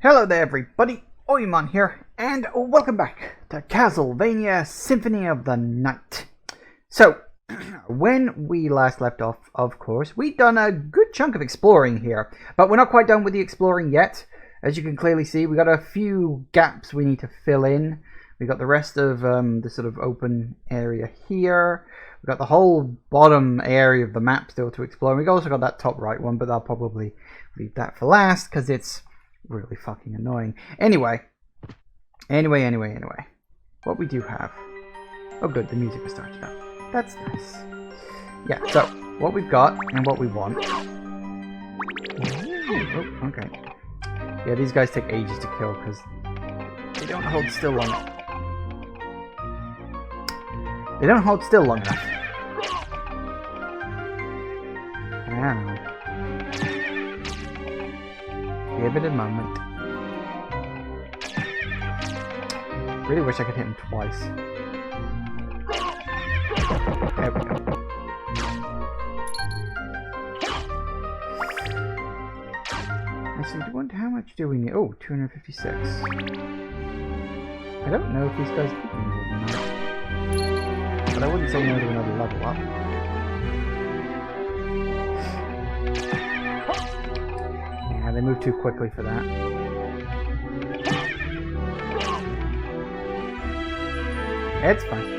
Hello there everybody, Oimon here, and welcome back to Castlevania Symphony of the Night. So, when we last left off, of course, we'd done a good chunk of exploring here, but we're not quite done with the exploring yet. As you can clearly see, we got a few gaps we need to fill in. We got the rest of the sort of open area here. We've got the whole bottom area of the map still to explore. We've also got that top right one, but I'll probably leave that for last, because it's really fucking annoying. Anyway. What we do have... Oh good, the music was started up. That's nice. Yeah, so, what we've got and what we want... Oh, okay. Yeah, these guys take ages to kill because they don't hold still long enough. They don't hold still long enough. I don't know. Give it a moment. Really wish I could hit him twice. There we go. So how much do we need? Oh, 256. I don't know if these guys keep me more than that. But I wouldn't say no to another level up. Yeah, they move too quickly for that. It's fine.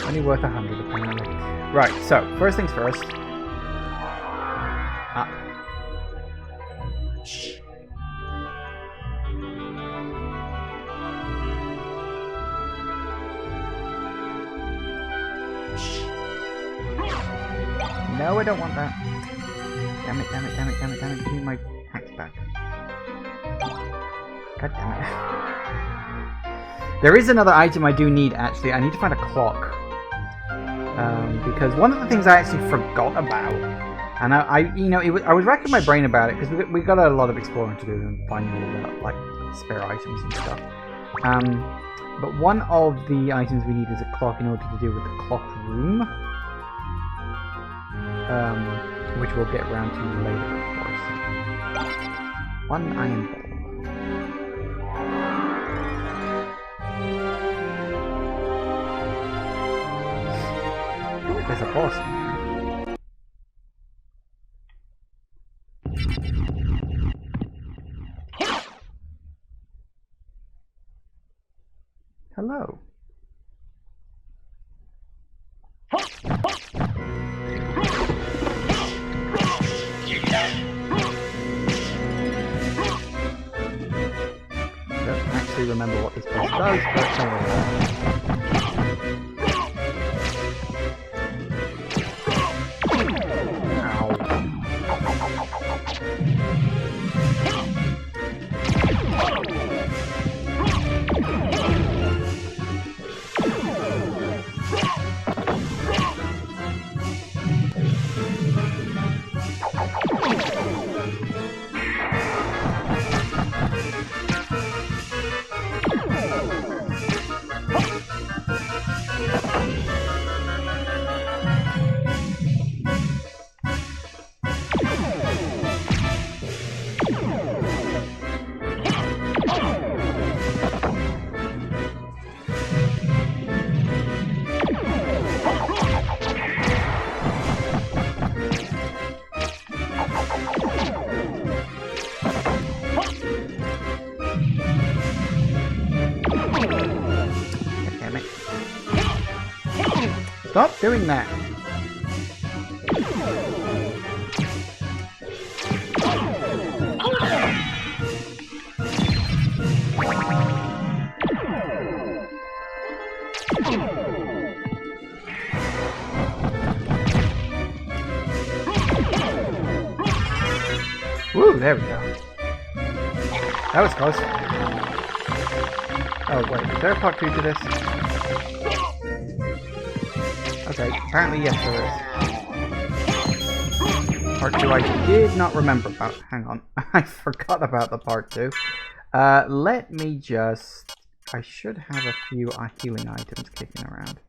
Only worth 100 apparently. Right, so first things first. No, I don't want that. Damn it. Give me my axe back. God damn it. There is another item I do need, actually. I need to find a clock. Because one of the things I actually forgot about, and I was racking my brain about it, because we got a lot of exploring to do and finding all the, like, spare items and stuff. But one of the items we need is a clock in order to deal with the clock room. Which we'll get around to later, of course. One iron ball. I feel like there's a boss in here. Hello. Remember what this place does, but don't worry about it. Stop doing that! Woo, there we go. That was close. Oh wait, is there a part 2 to this? Okay, apparently yes there is. Part 2 I did not remember about. Hang on, I forgot about the part 2. Let me just... I should have a few healing items kicking around.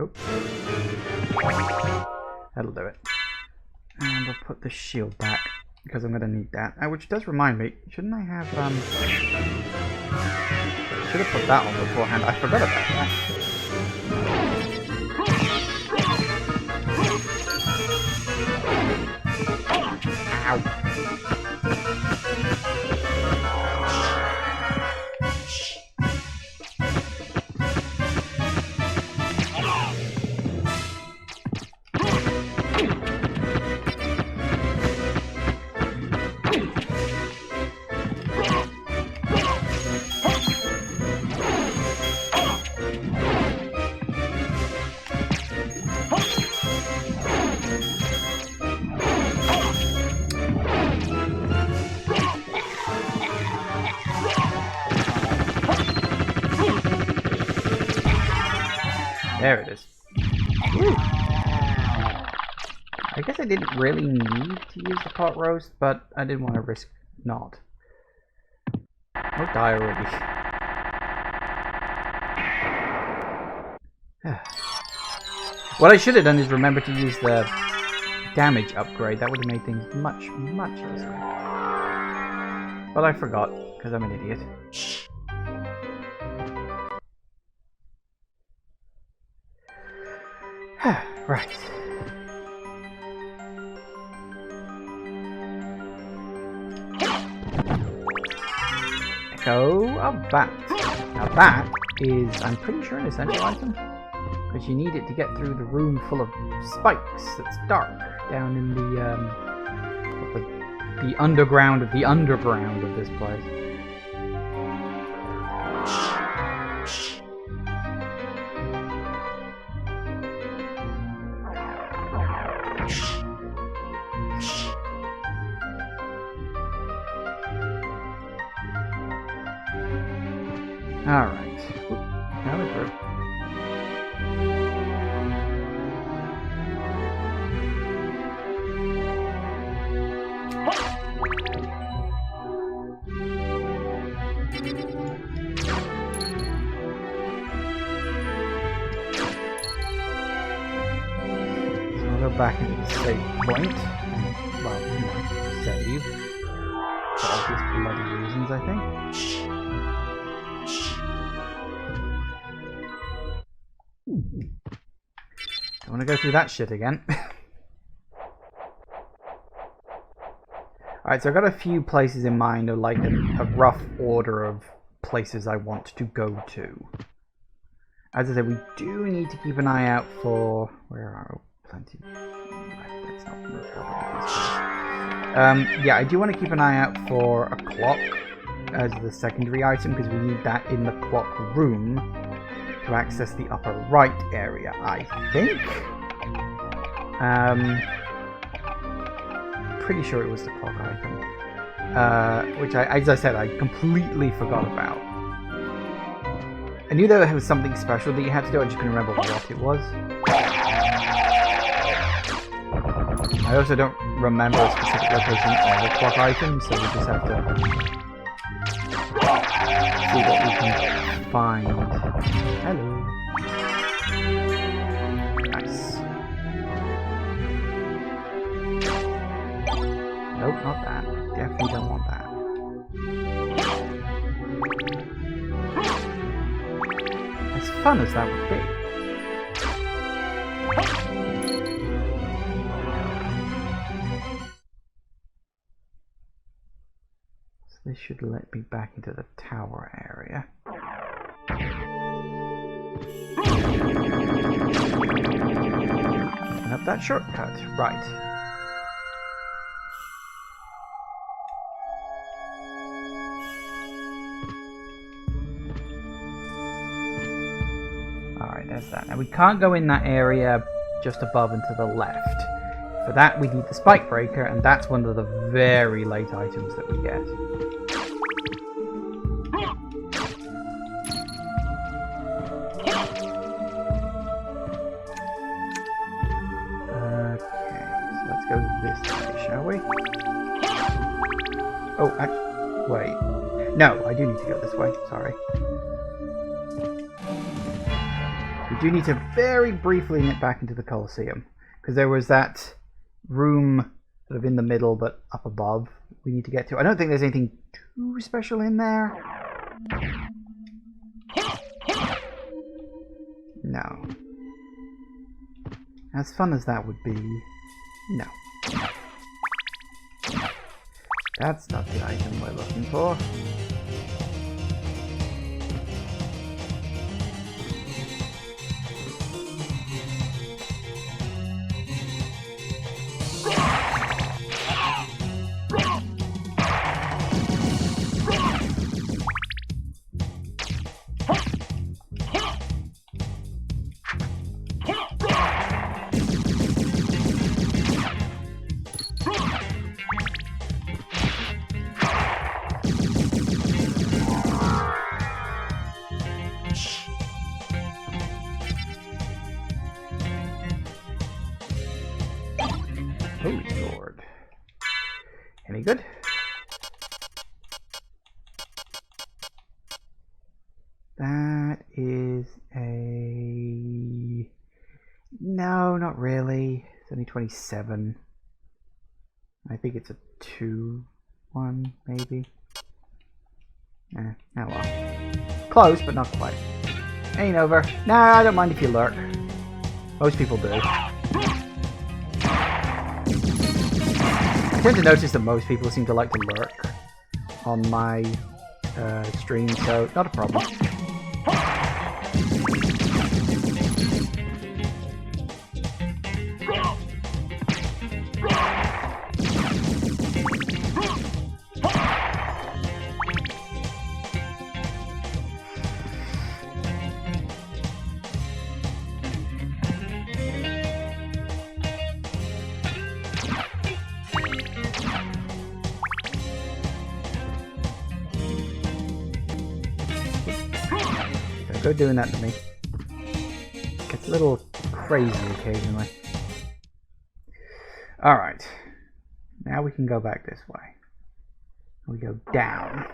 Oops. That'll do it. And we'll put the shield back, because I'm going to need that. Which does remind me, shouldn't I have, I should have put that on beforehand. I forgot about that. Ow. There it is. Woo. I guess I didn't really need to use the pot roast, but I didn't want to risk not. Don't die already. What I should have done is remember to use the damage upgrade. That would have made things much, much easier. But I forgot, because I'm an idiot. Right. Echo of bat. Now that is, I'm pretty sure, an essential item. Because you need it to get through the room full of spikes that's dark down in the underground of the underground of this place. Alright. Now we're through. So I'll go back into the save point. Well, you know, save. For obvious bloody reasons, I think. Don't want to go through that shit again. Alright, so I've got a few places in mind, or like a rough order of places I want to go to. As I said, we do need to keep an eye out for... Where are plenty? That's not the most yeah, I do want to keep an eye out for a clock as the secondary item, because we need that in the clock room to access the upper right area, I think. Pretty sure it was the clock item. Which, as I said, I completely forgot about. I knew there was something special that you had to do, I just couldn't remember what it was. I also don't remember a specific location of the clock item, so we just have to see what we can find. Hello. Nice. Nope, not that. Definitely don't want that. As fun as that would be. So this should let me back into the tower area. And up that shortcut. Right. There's that. Now we can't go in that area just above and to the left. For that we need the spike breaker, and that's one of the very late items that we get. Okay, so let's go this way, shall we? Oh, wait. No, I do need to go this way, sorry. We do need to very briefly nip back into the Colosseum, because there was that room sort of in the middle but up above we need to get to. I don't think there's anything too special in there. No. As fun as that would be, no. That's not the item we're looking for. Holy Lord. Any good? That is a... No, not really. It's only 27. I think it's a 2-1, maybe. Oh well. Close, but not quite. Ain't over. Nah, I don't mind if you lurk. Most people do. I tend to notice that most people seem to like to lurk on my stream, so not a problem. Go doing that to me. Gets a little crazy occasionally. Alright. Now we can go back this way. We go down.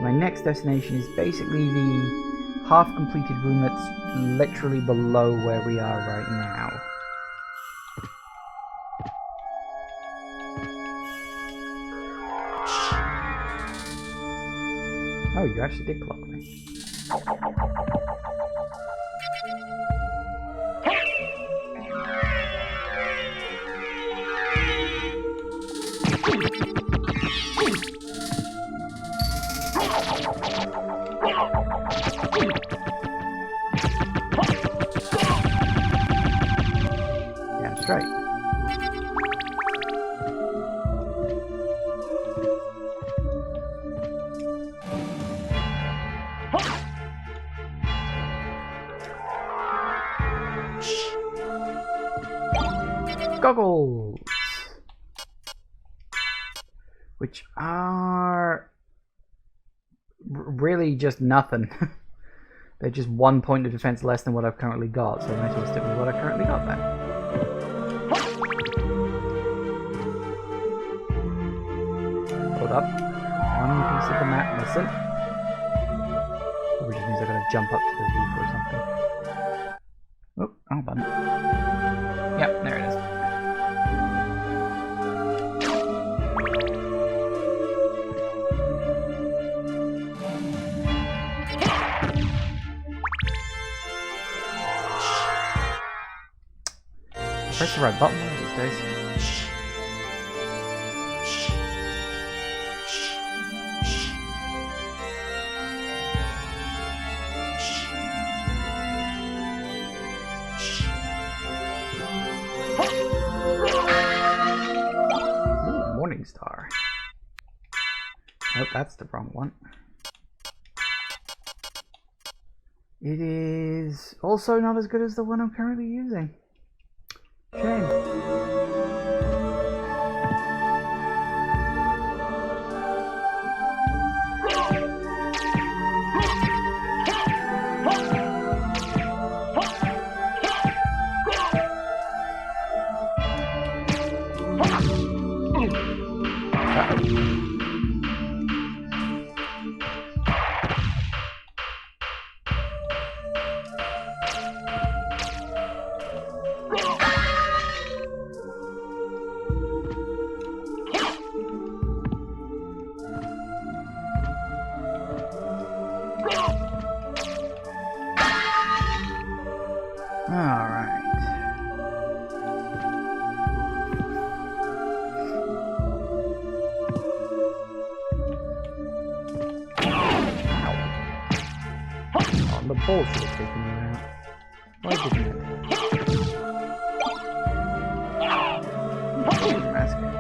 My next destination is basically the half-completed room that's literally below where we are right now. Oh, you actually did clock me. Yeah, that's right. Goggles, which are really just nothing. They're just 1 point of defense less than what I've currently got, so I might as well stick with what I currently got then. Hold up. One piece of the map missing. Which means I gotta jump up to the roof or something. Oh, wrong button. Yep, there it is. Press the right button one of these days. Ooh, Morning Star. Nope, that's the wrong one. It is also not as good as the one I'm currently using. Shame. the ball should have taken me out. Why didn't it? Basket.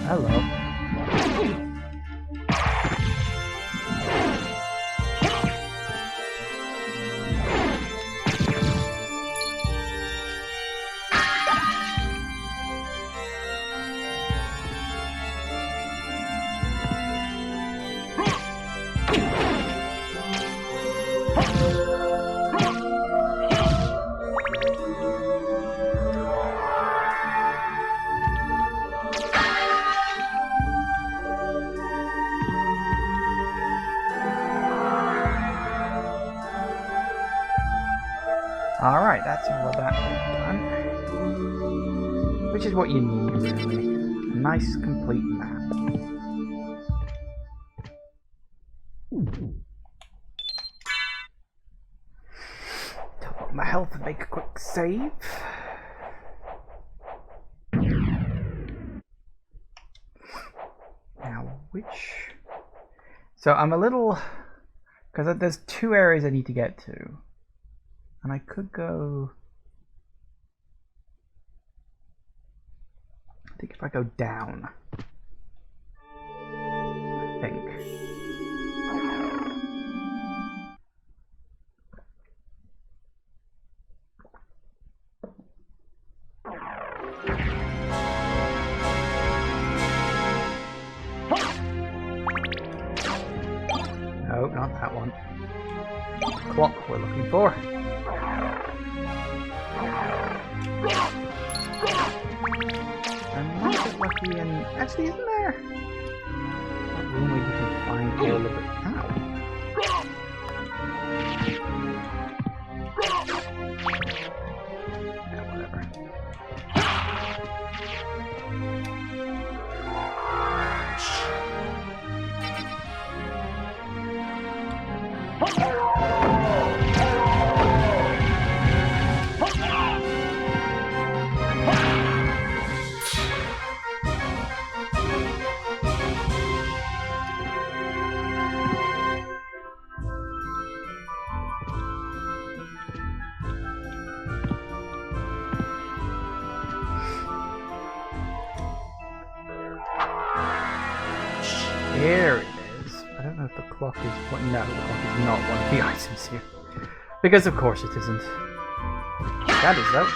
Hello. Alright, that's all of that done. Which is what you need, really. A nice, complete map. Top up my health and make a quick save. Now, which... So, I'm a little... Because there's 2 areas I need to get to. And I could go... I think if I go down... I think... No, not that one. Clock we're looking for. I might get lucky and... Actually, isn't there a room where you can find all of it? Ow. Yeah, whatever. There it is. I don't know if the clock is... What? No, the clock is not one of the items here. Because of course it isn't. That is though.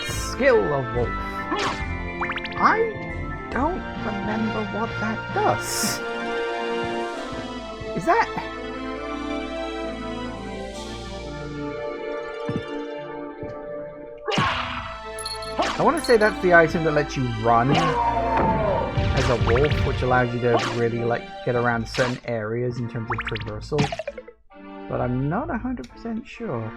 Skill of Wolf. I don't remember what that does. Is that... I want to say that's the item that lets you run as a wolf, which allows you to really like get around certain areas in terms of traversal. But I'm not 100% sure.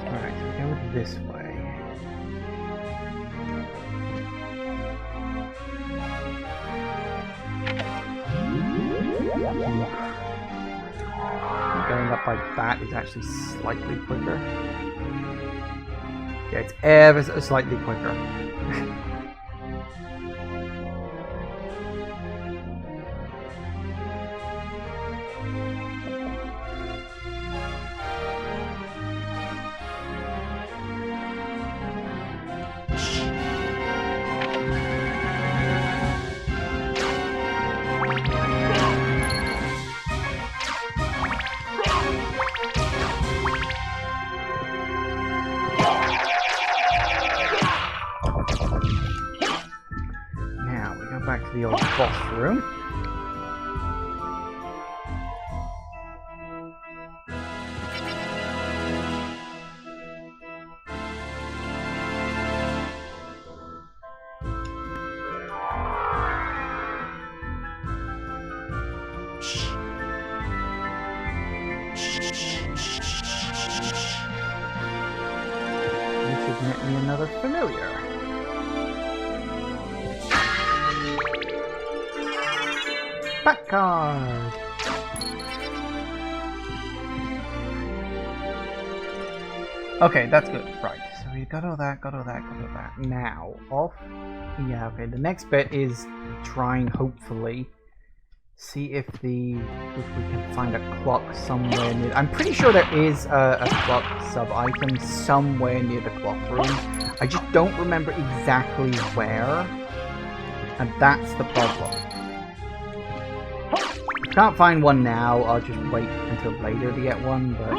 Alright, so we go this way. Going up like that is actually slightly quicker. Yeah, it's ever so slightly quicker. Back to the old boss room. We should another familiar. Back card! Okay, that's good. Right, so we got all that, got all that, got all that. Now, off. Yeah, okay, the next bit is trying, hopefully, see if we can find a clock somewhere near. I'm pretty sure there is a clock sub-item somewhere near the clock room. I just don't remember exactly where, and that's the problem. Can't find one now. I'll just wait until later to get one, but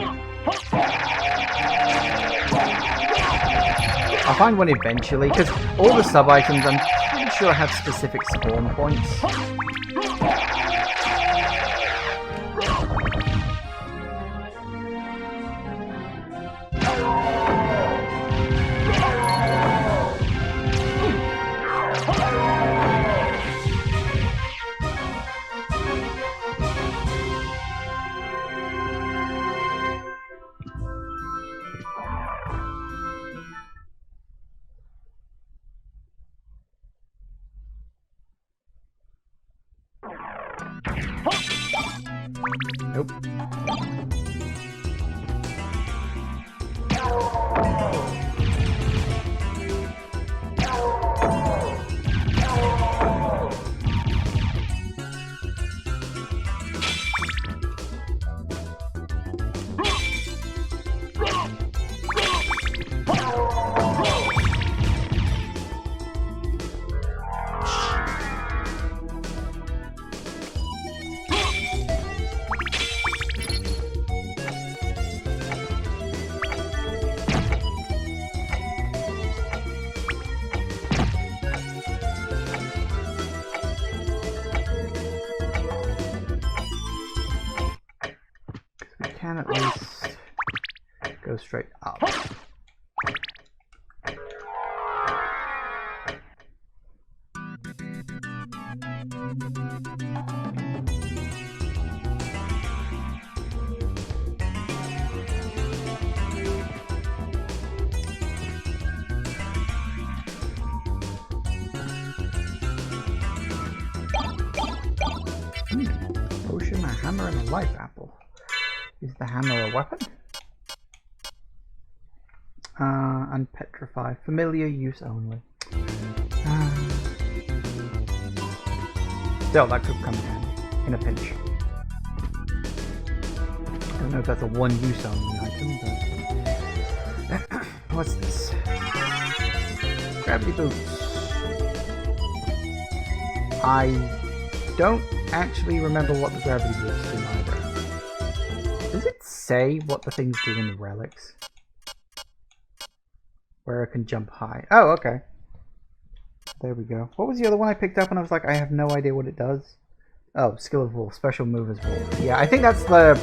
I'll find one eventually, because all the sub-items I'm pretty sure have specific spawn points. Nope. Can at least go straight up. Potion, a hammer, and a life apple. Is the hammer a weapon? Unpetrify. Familiar use only. Still, that could come in handy. In a pinch. I don't know if that's a one-use only item, but... What's this? Gravity boots. I don't actually remember what the gravity boots do either. Does it say what the things do in the relics? Where I can jump high. Oh, okay. There we go. What was the other one I picked up and I was like, I have no idea what it does? Oh, skill of wolf. Special move as wolf. Yeah, I think that's the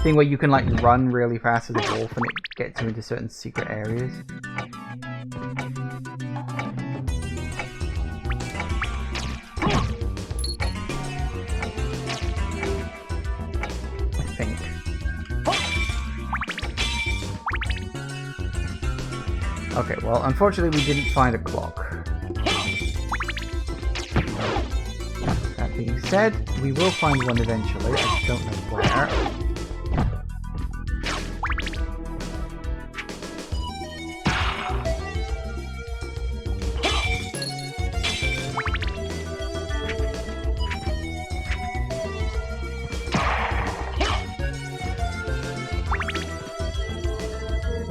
thing where you can like run really fast as a wolf and it gets you into certain secret areas. Okay, well, unfortunately we didn't find a clock. That being said, we will find one eventually. I just don't know where.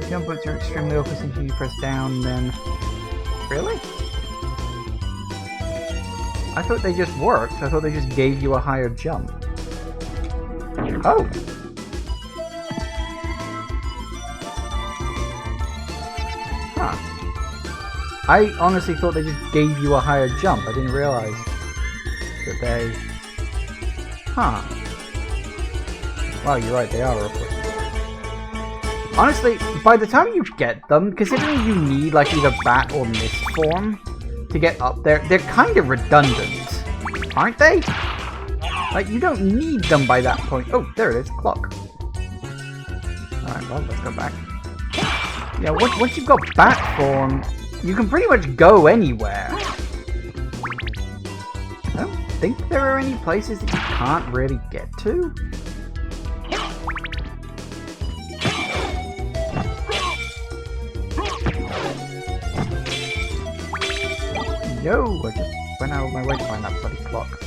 Jump boots are extremely awkward since you press down, then... Really? I thought they just worked. I thought they just gave you a higher jump. Oh! Huh. I honestly thought they just gave you a higher jump. I didn't realize that they... Huh. Wow, you're right, they are awkward. Honestly, by the time you get them, considering you need like either bat or mist form to get up there, they're kind of redundant, aren't they? Like, you don't need them by that point. Oh, there it is, clock. Alright, well, let's go back. Yeah, once you've got bat form, You can pretty much go anywhere. I don't think there are any places that you can't really get to. No, I just went out of my way to find that bloody clock.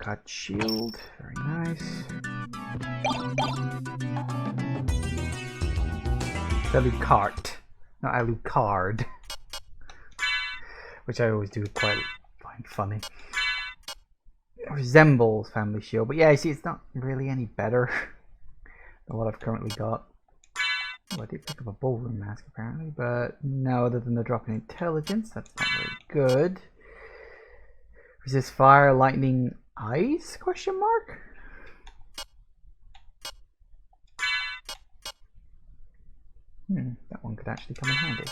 Cut shield, very nice. Alucard, not Alucard, which I always do quite find funny. It resembles family shield, but yeah, you see, it's not really any better than what I've currently got. Well, I did pick up a ballroom mask apparently, but no, other than the drop in intelligence, that's not very good. Resist fire, lightning, ice? Question mark? That one could actually come in handy.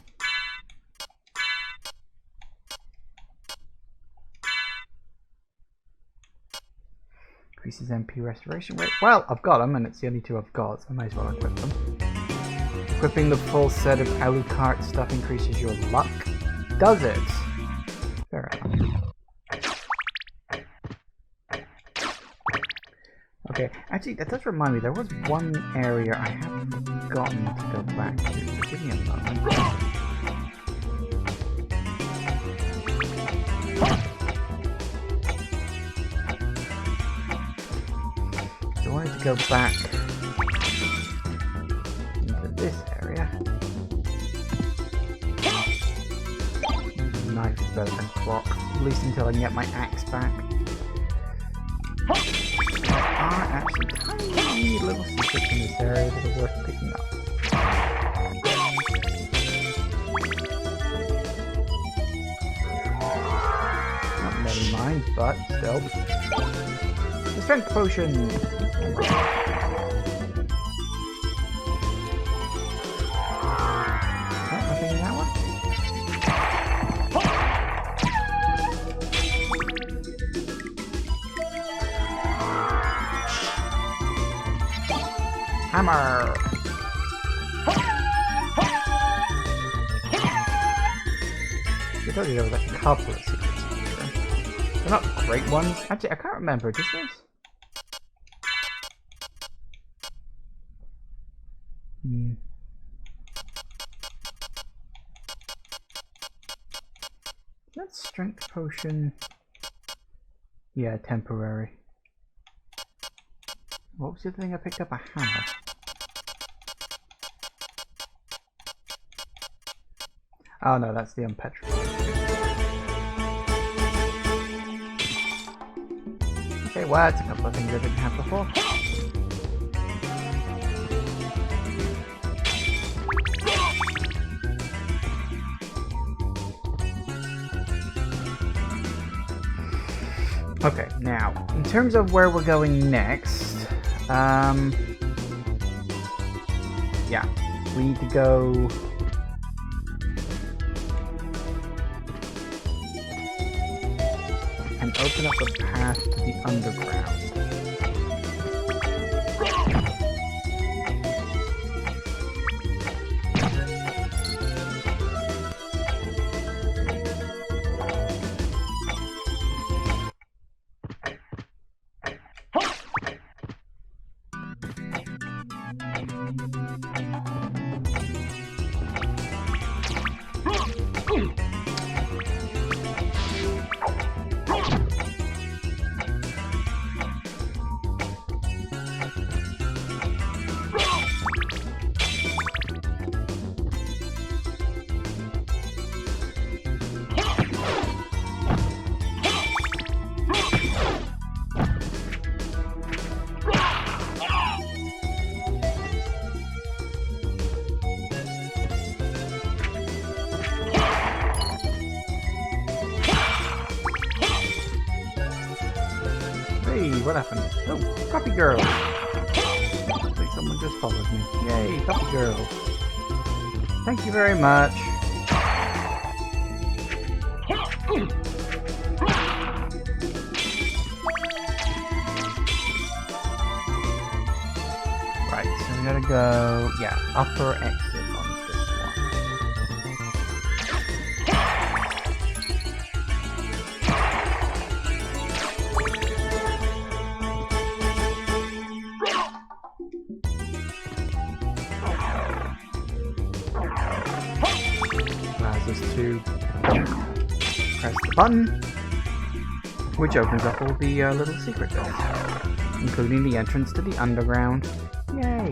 Increases MP restoration rate. Well, I've got them, and it's the only two I've got, so I might as well equip them. Equipping the full set of Alucard stuff increases your luck. Does it? Fair enough. Okay, actually, that does remind me, there was one area I have forgotten to go back to. So give me a moment. So I wanted to go back into this area. Knife is better than clock, at least until I can get my axe back. Actually tiny little secrets in this area that are worth picking up. Not many mine, but still. The strength potion. Nothing in that one. Hammer! I told you there was like a couple of secrets in here. They're not great ones. Actually, I can't remember. Does this? That strength potion. Yeah, temporary. What was the other thing I picked up? A hammer. Oh no, that's the unpetrified. Okay, well, that's a couple of things I didn't have before. Okay, now, in terms of where we're going next, yeah, we need to go and open up a path to the underground. happened? Oh, copy girl. I think someone just followed me. Yay, copy girl. Thank you very much. Right, so we gotta go, yeah, upper exit on this one. Allows us to press the button, which opens up all the little secret doors, including the entrance to the underground. Yay!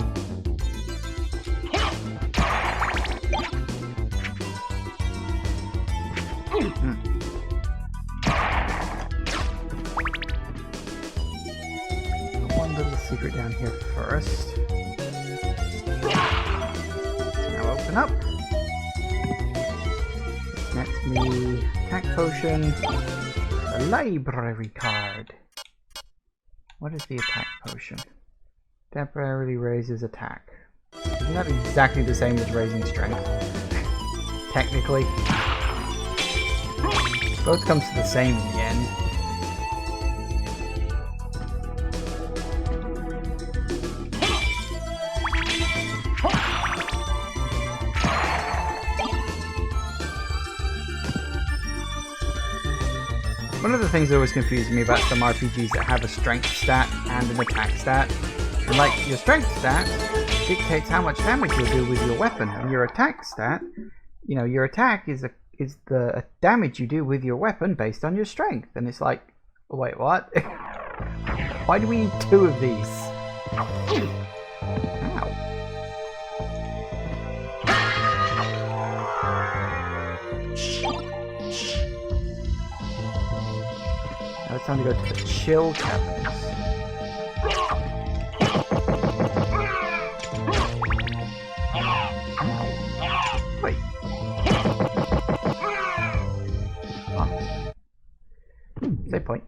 One little secret down here first. Now open up. Next me attack potion. A library card. What is the attack potion? Temporarily raises attack. Isn't that exactly the same as raising strength? Technically. Both comes to the same in the end. One of the things that always confuses me about some RPGs that have a strength stat and an attack stat, and like your strength stat dictates how much damage you'll do with your weapon, and your attack stat, you know, your attack is the damage you do with your weapon based on your strength, and it's like, wait, what? Why do we need two of these? Ow. Now it's time to go to the chill caverns. Wait. Oh. Save point.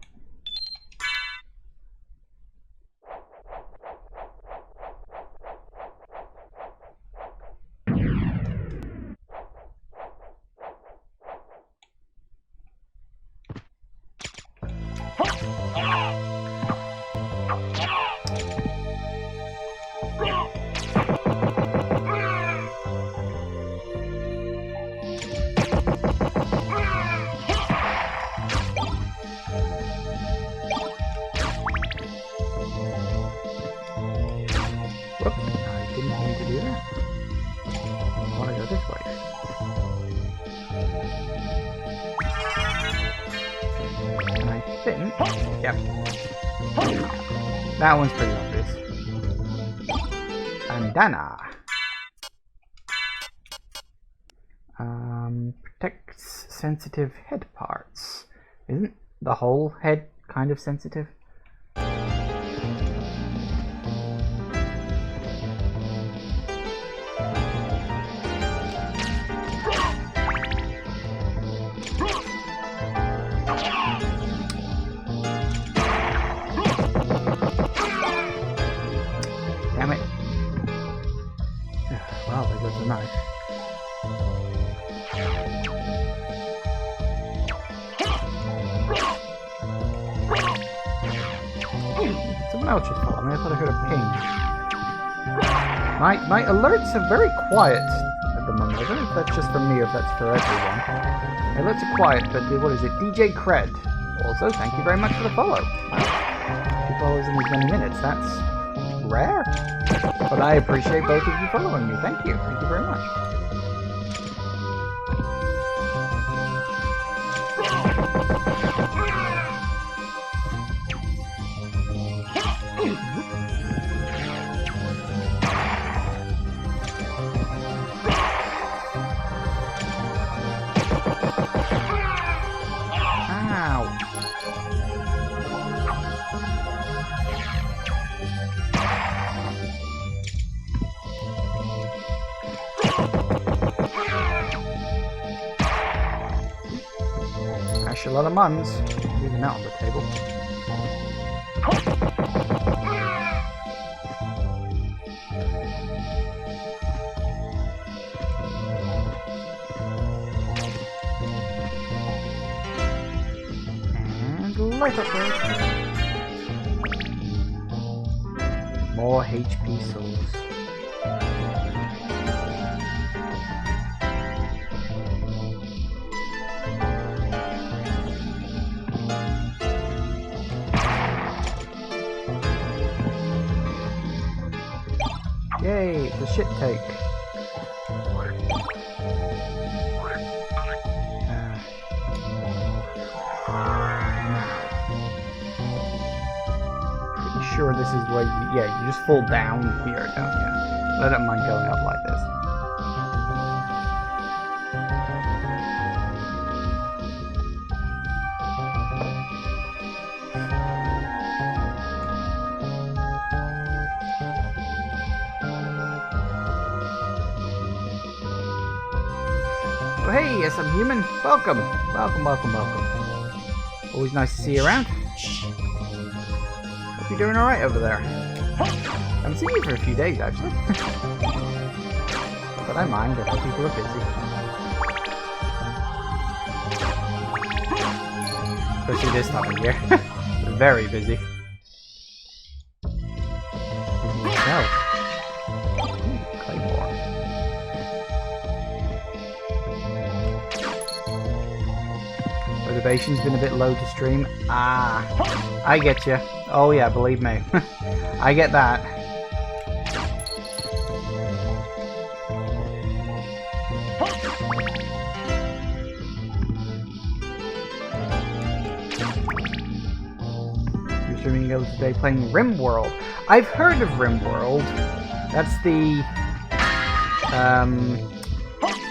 Yep. That one's pretty obvious. Bandana. Protects sensitive head parts. Isn't the whole head kind of sensitive? Damn it. Well, there goes the knife. Someone else just followed me. I thought I heard a ping. My alerts are very quiet at the moment. I don't know if that's just for me or if that's for everyone. My alerts are quiet, but what is it? DJ Cred. Also, thank you very much for the follow. Wow. 2 follows in as many minutes. That's rare. But I appreciate both of you following me. Thank you. Thank you very much. A lot of mums, leaving that on the table. life upgrade. More HP souls. Yay, it's a shit take. Pretty sure this is where you just fall down here, don't you? I don't mind going up like this. Oh, hey, yes, I'm human. Welcome. Welcome, welcome, welcome. Always nice to see you around. Hope you're doing alright over there. I haven't seen you for a few days, actually. But I mind if people are busy. Especially this time of year. Very busy. Claymore. Motivation's been a bit low to stream. Ah, I get you. Oh yeah, believe me. I get that. You're streaming today playing RimWorld. I've heard of RimWorld. That's the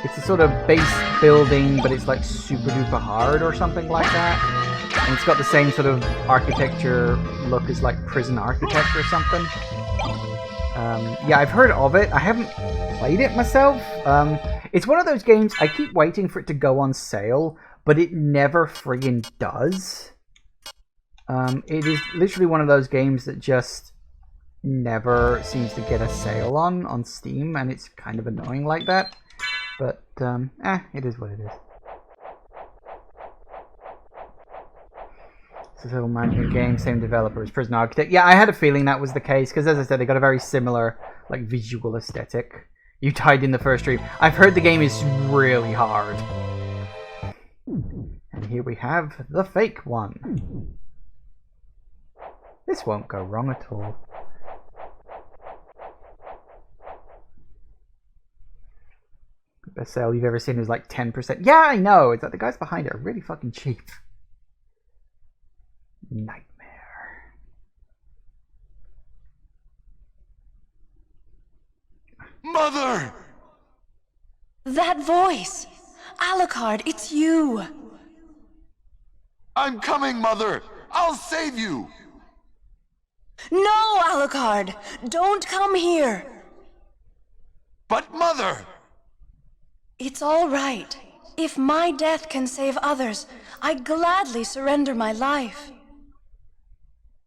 it's a sort of base building, but it's like super duper hard or something like that. And it's got the same sort of architecture look as like Prison Architect or something. Yeah, I've heard of it. I haven't played it myself. It's one of those games, I keep waiting for it to go on sale, but it never friggin' does. It is literally one of those games that just never seems to get a sale on Steam, and it's kind of annoying like that. But, it is what it is. It's a civil management game, same developer as Prison Architect. Yeah, I had a feeling that was the case, because as I said, they got a very similar, like, visual aesthetic. You died in the first stream. I've heard the game is really hard. And here we have the fake one. This won't go wrong at all. Best sale you've ever seen is like 10%. Yeah, I know. It's like the guys behind it are really fucking cheap. Nightmare. Mother! That voice! Alucard, it's you! I'm coming, Mother! I'll save you! No, Alucard! Don't come here! But Mother! It's all right. If my death can save others, I gladly surrender my life.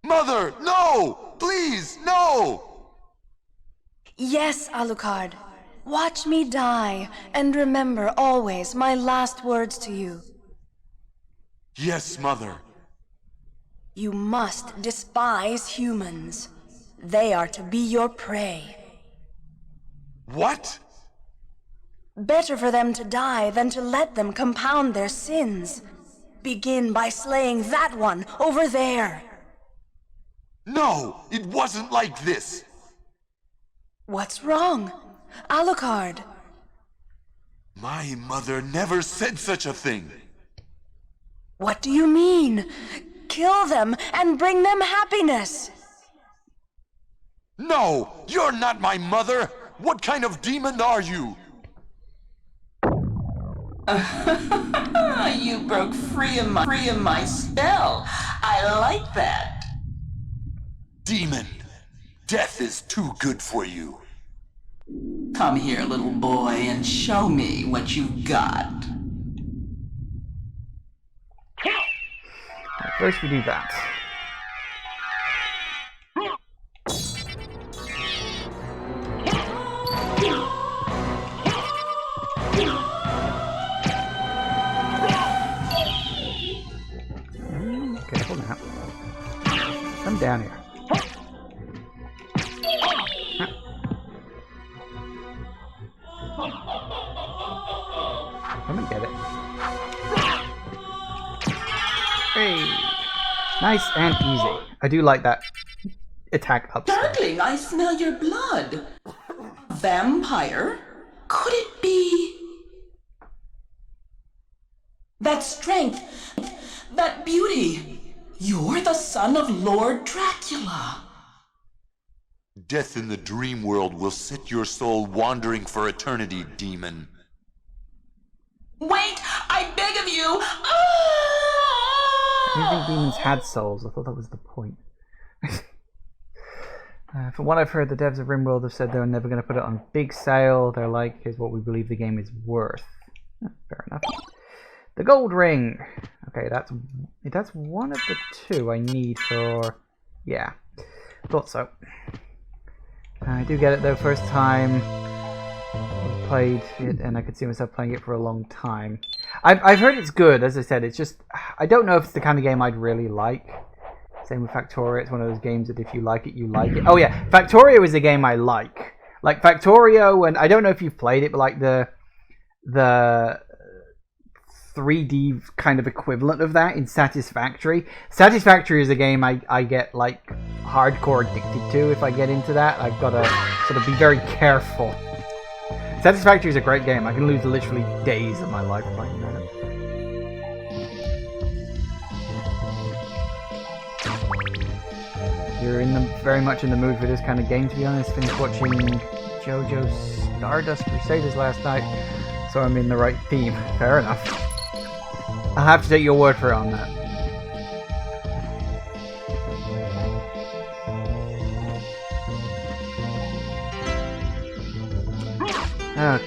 Mother, no! Please, no! Yes, Alucard. Watch me die, and remember always my last words to you. Yes, Mother. You must despise humans. They are to be your prey. What? Better for them to die than to let them compound their sins. Begin by slaying that one over there. No, it wasn't like this. What's wrong? Alucard. My mother never said such a thing. What do you mean? Kill them and bring them happiness. No, you're not my mother. What kind of demon are you? You broke free of my spell. I like that. Demon, death is too good for you. Come here, little boy, and show me what you've got. First we do that. Careful now. Come and get it. Hey! Nice and easy. I do like that attack up. Darkling, I smell your blood. Vampire? Could it be... that strength, that beauty? You're the son of Lord Dracula. Death in the dream world will set your soul wandering for eternity, demon. Wait, I beg of you! I didn't think demons had souls. I thought that was the point. From what I've heard, the devs of RimWorld have said they're never going to put it on big sale. They're like, here's what we believe the game is worth. Fair enough. The gold ring. Okay, that's one of the two I need for... yeah, thought so. I do get it though, first time I played it, and I could see myself playing it for a long time. I've heard it's good, as I said. It's just, I don't know if it's the kind of game I'd really like. Same with Factorio. It's one of those games that if you like it, you like it. Oh yeah, Factorio is a game I like. Like Factorio, and I don't know if you've played it, but like the 3D kind of equivalent of that in Satisfactory. Satisfactory is a game I get like hardcore addicted to if I get into that. I've got to sort of be very careful. Satisfactory is a great game. I can lose literally days of my life playing that. You're very much in the mood for this kind of game, to be honest. Finished watching JoJo's Stardust Crusaders last night, so I'm in the right theme. Fair enough. I'll have to take your word for it on that. Okay.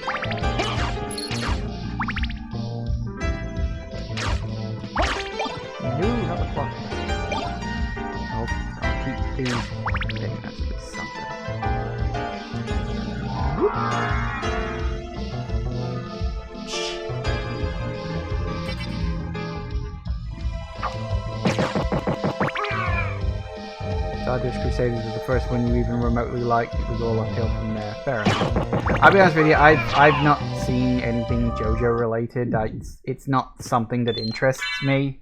No, not the clock. I'll keep the thing. That's at least something. Stardust Crusaders was the first one you even remotely liked. It was all uphill from there. Fair enough. I'll be honest with you, I've not seen anything JoJo related. It's not something that interests me.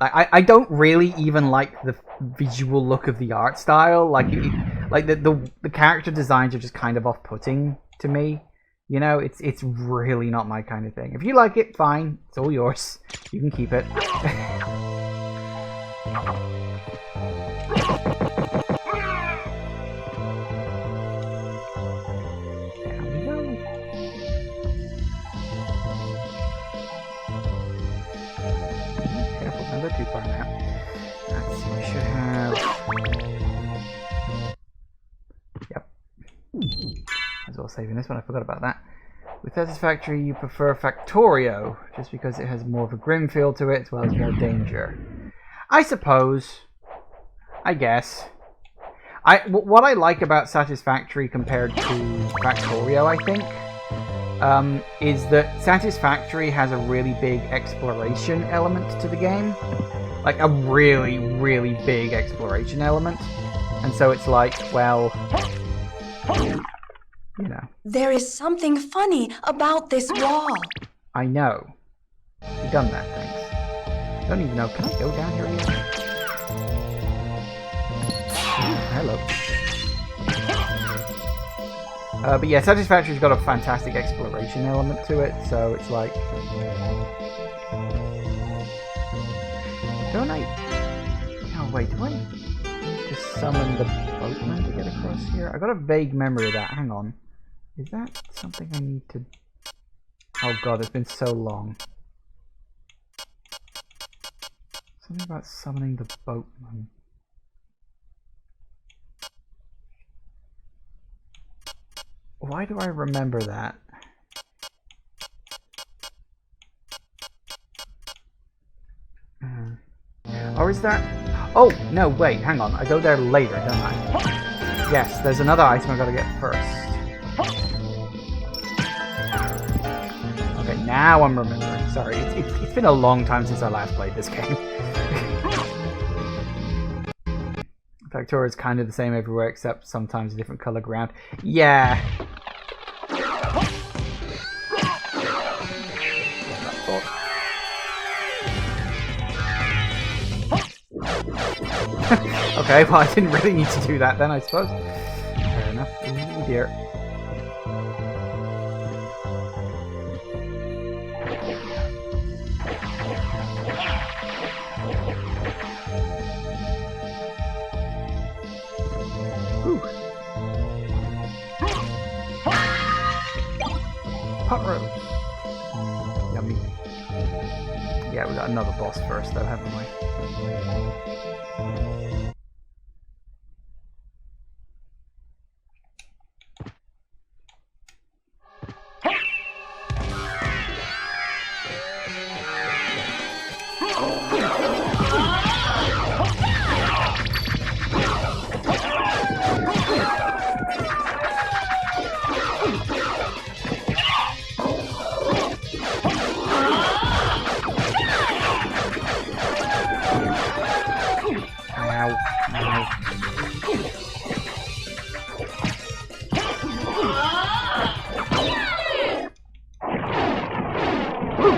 I don't really even like the visual look of the art style. Like the character designs are just kind of off-putting to me. You know, it's really not my kind of thing. If you like it, fine. It's all yours. You can keep it. Too far now. Let's see, we should have... yep. As well saving this one, I forgot about that. With Satisfactory, you prefer Factorio, just because it has more of a grim feel to it, as well as more danger. I suppose. I guess. What I like about Satisfactory compared to Factorio, I think, is that Satisfactory has a really big exploration element to the game. Like a really, really big exploration element. And so it's like, well, you know. There is something funny about this wall. I know. You've done that, thanks. I don't even know, can I go down here again? Hello. But yeah, Satisfactory's got a fantastic exploration element to it, so it's like... don't I... oh wait, do I just summon the boatman to get across here? I got a vague memory of that, hang on. Is that something I need to... oh god, it's been so long. Something about summoning the boatman. Why do I remember that? Or is that... oh, no, wait, hang on. I go there later, don't I? Yes, there's another item I gotta get first. Okay, now I'm remembering. Sorry, it's been a long time since I last played this game. Factorio is kind of the same everywhere, except sometimes a different color ground. Yeah. thought. Okay, well I didn't really need to do that then, I suppose. Fair enough. Oh dear. Ooh. Pot roast. Yummy. Yeah, we got another boss first though, haven't we?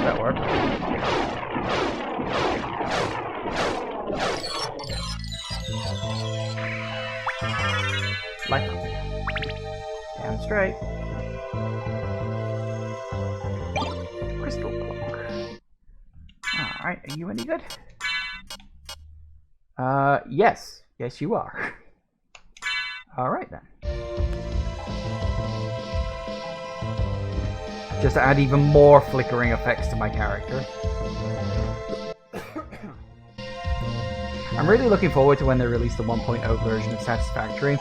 That worked. Left. Down straight. Crystal clock. Alright, are you any good? Yes. Yes, you are. Alright then. Just to add even more flickering effects to my character. I'm really looking forward to when they release the 1.0 version of Satisfactory.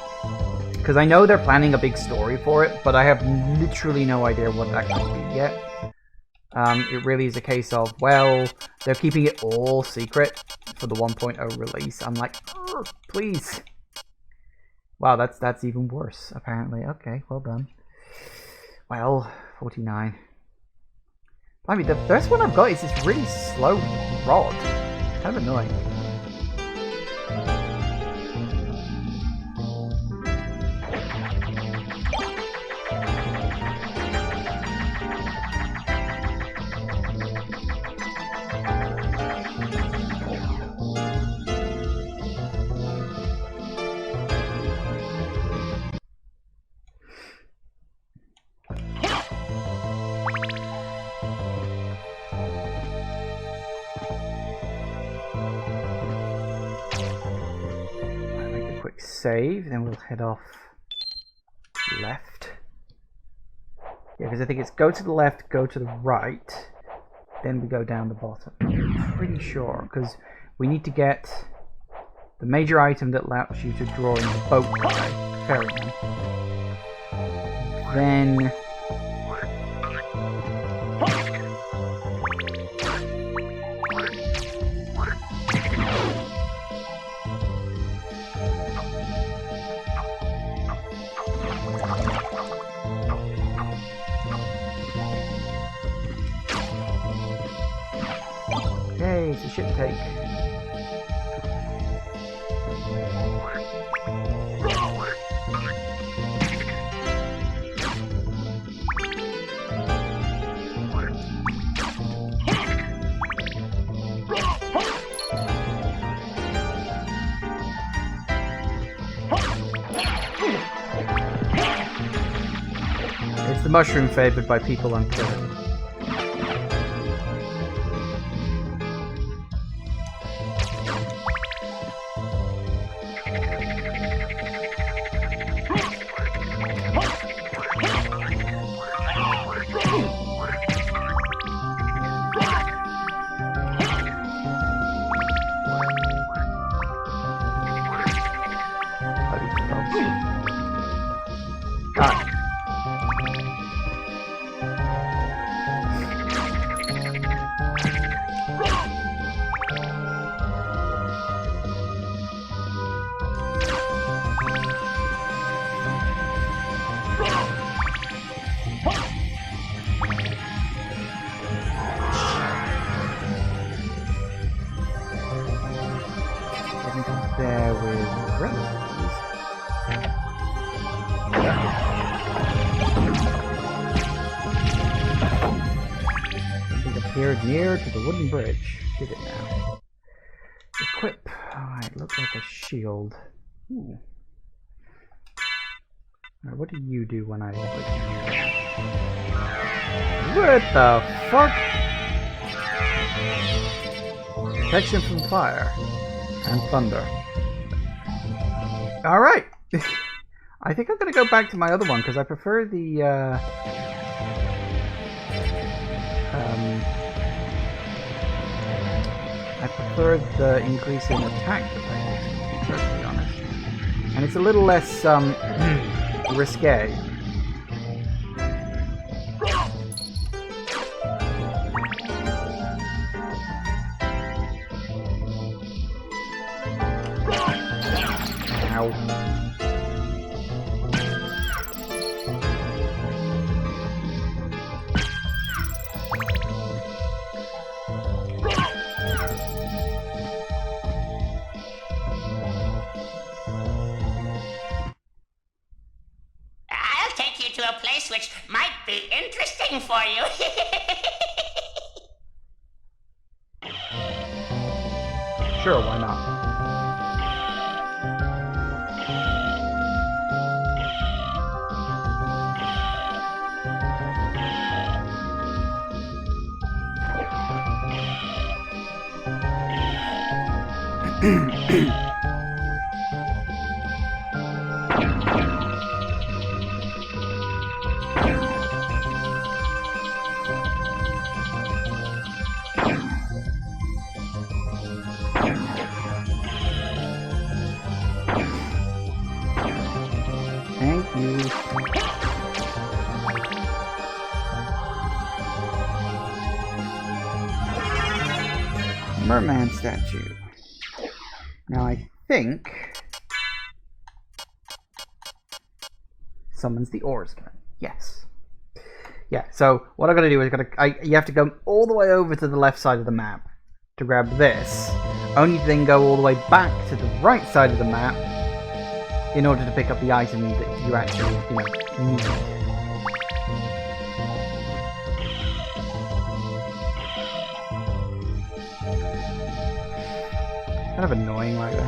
Because I know they're planning a big story for it, but I have literally no idea what that could be yet. It really is a case of, well, they're keeping it all secret for the 1.0 release. I'm like, please. Wow, that's even worse, apparently. Okay, well done. Well, 49. I mean, the best one I've got is this really slow rod. Kind of annoying. Save, then we'll head off left. Yeah, because I think it's go to the left, go to the right, then we go down the bottom. I'm pretty sure, because we need to get the major item that allows you to draw in the boat guy, ferryman. Then yay, it's a ship take. It's the mushroom favored by people on Twitter. There with relatives. I think a appeared near to the wooden bridge. Did it now? Equip. Oh, it looked like a shield. Ooh. Alright, what do you do when I click you? What the fuck? Protection from fire and thunder. Alright! I think I'm gonna go back to my other one because I prefer the I prefer the increase in attack that I use, to be perfectly honest. And it's a little less risque. Ow. I'll take you to a place which might be interesting for you. Sure, why not? Thank you. Merman statue. Now I think summons the oarsman. Yes. Yeah, so what I gotta do is you have to go all the way over to the left side of the map to grab this, only to then go all the way back to the right side of the map in order to pick up the item that you actually, need. Kind of annoying like that.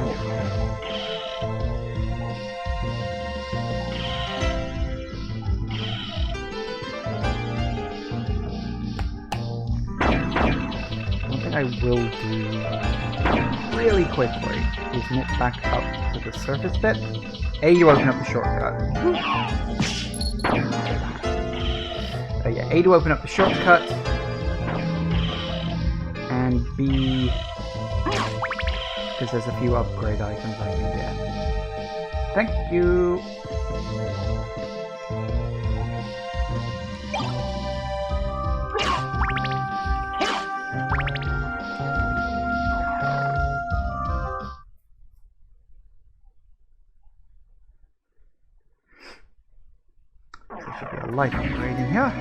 One thing I will do really quickly is nip back up to the surface bit. A, you open up the shortcut. Yeah, A, to open up the shortcut. And B, because there's a few upgrade items I can get. Thank you! There should be a life upgrade in here.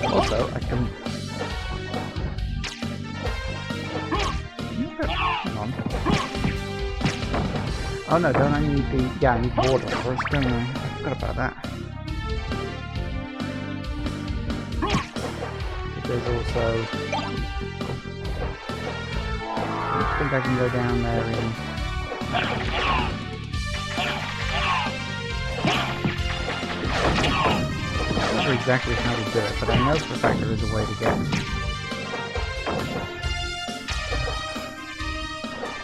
Also, I can... Hang on. Oh no, don't I need the... Yeah, I need water first, don't I? I forgot about that. But there's also... I think I can go down there and... I'm not sure exactly how to do it, but I know for a fact there is a way to get it.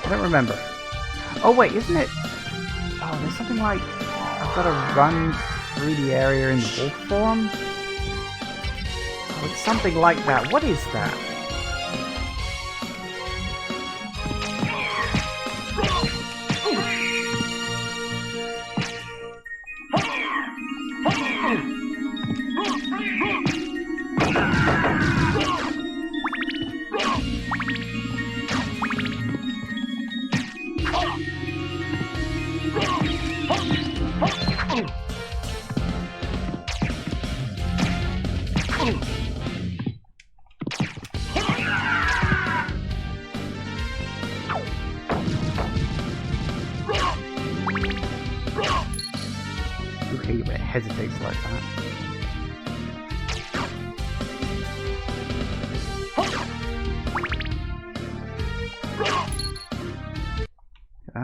I don't remember. Oh wait, isn't it? Oh, there's something like I've got to run through the area in wolf form? Oh, it's something like that. What is that?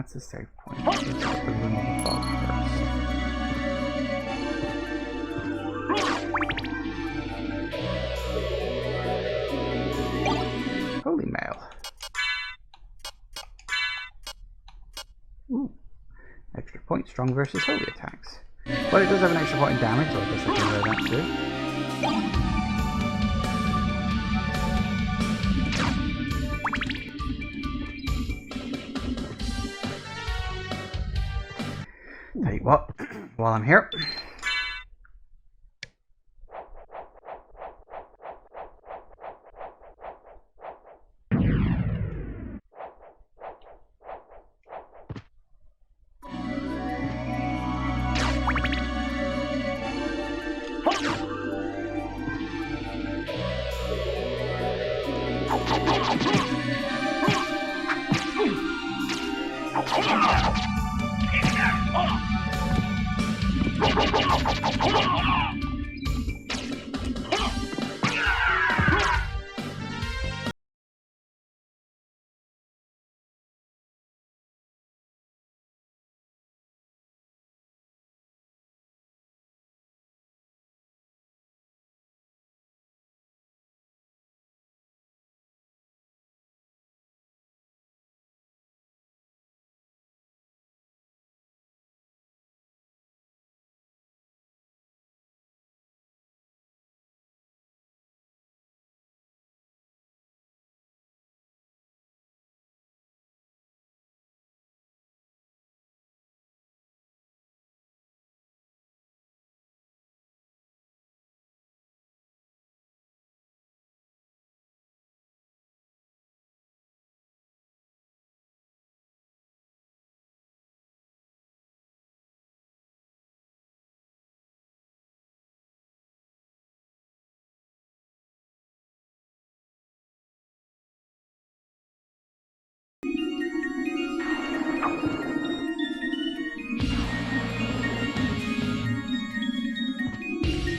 that's a safe point. Let's check the room above first. Holy mail. Ooh. Extra point, strong versus holy attacks. But it does have an extra point in damage, so I guess I can wear that too. Tell you what, while I'm here.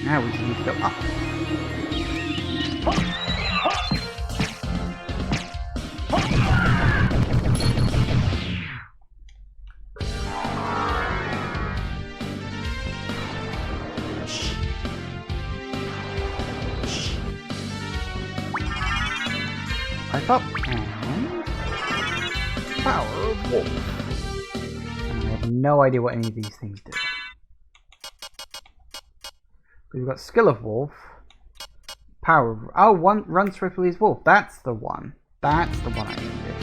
Now we just need to go up. I thought, power of wolf. And I have no idea what any of these things do. We've got skill of wolf, power of, oh, one run swiftly as wolf. That's the one. That's the one I needed.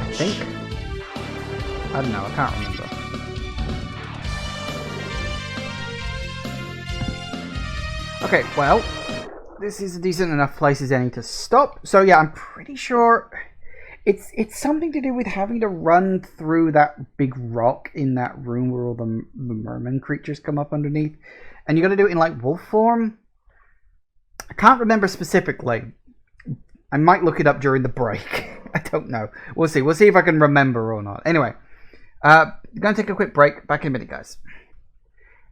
I think. I don't know. I can't remember. Okay, well, this is a decent enough place as any to stop. So yeah, I'm pretty sure it's something to do with having to run through that big rock in that room where all the merman creatures come up underneath, and you got to do it in like wolf form. I can't remember specifically. I might look it up during the break. I don't know. We'll see. We'll see if I can remember or not. Anyway, gonna take a quick break. Back in a minute, guys.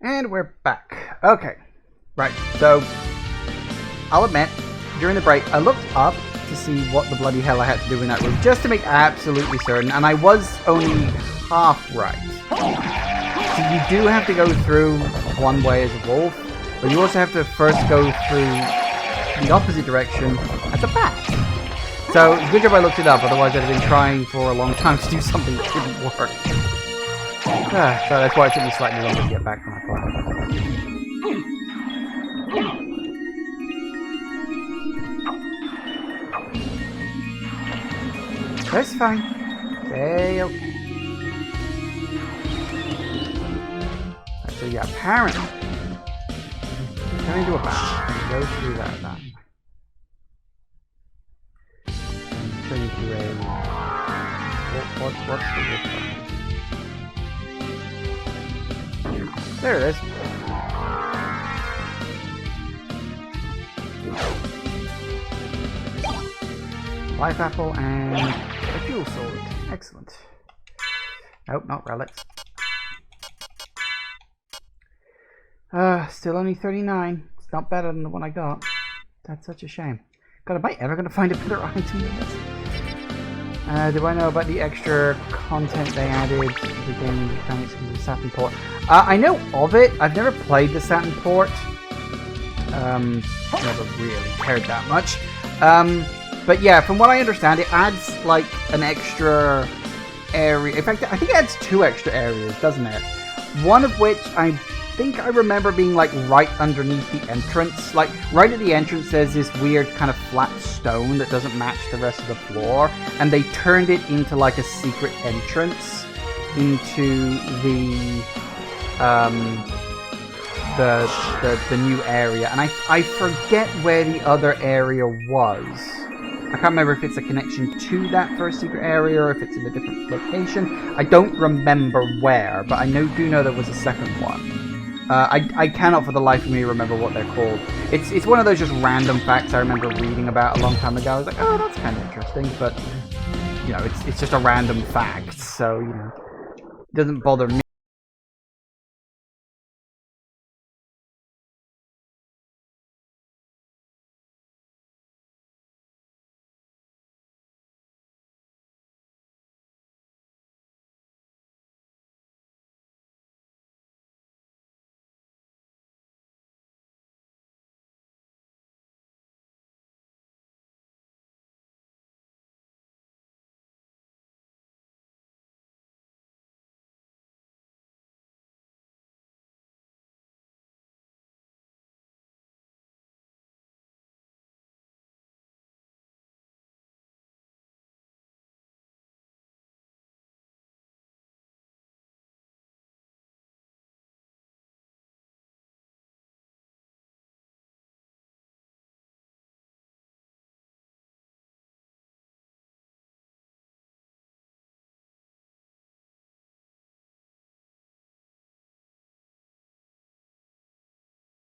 And we're back. Okay. Right, so I'll admit, during the break, I looked up to see what the bloody hell I had to do in that room, just to make absolutely certain, and I was only half right. So you do have to go through one way as a wolf, but you also have to first go through the opposite direction as a bat. So it's a good job I looked it up, otherwise I'd have been trying for a long time to do something that didn't work. So that's why it took me slightly longer to get back when I thought. That's fine. Okay. So yeah, apparently, turn into a bat and go through that. And turn into a what's the difference? There it is. Life apple and a fuel sword. Excellent. Nope, not relics. Still only 39. not better than the one I got. That's such a shame. God, am I ever going to find a better item than this? Do I know about the extra content they added to the game mechanics from the Saturn port? I know of it. I've never played the Saturn port. Never really cared that much. But yeah, from what I understand, it adds like an extra area. In fact, I think it adds 2 extra areas, doesn't it? One of which I think I remember being like right underneath the entrance. Like right at the entrance there's this weird kind of flat stone that doesn't match the rest of the floor, and they turned it into like a secret entrance into the new area. And I forget where the other area was. I can't remember if it's a connection to that first secret area or if it's in a different location. I don't remember where, but I do know there was a second one. I cannot for the life of me remember what they're called. It's one of those just random facts I remember reading about a long time ago. I was like, oh, that's kind of interesting, but you know, it's just a random fact, so you know, it doesn't bother me.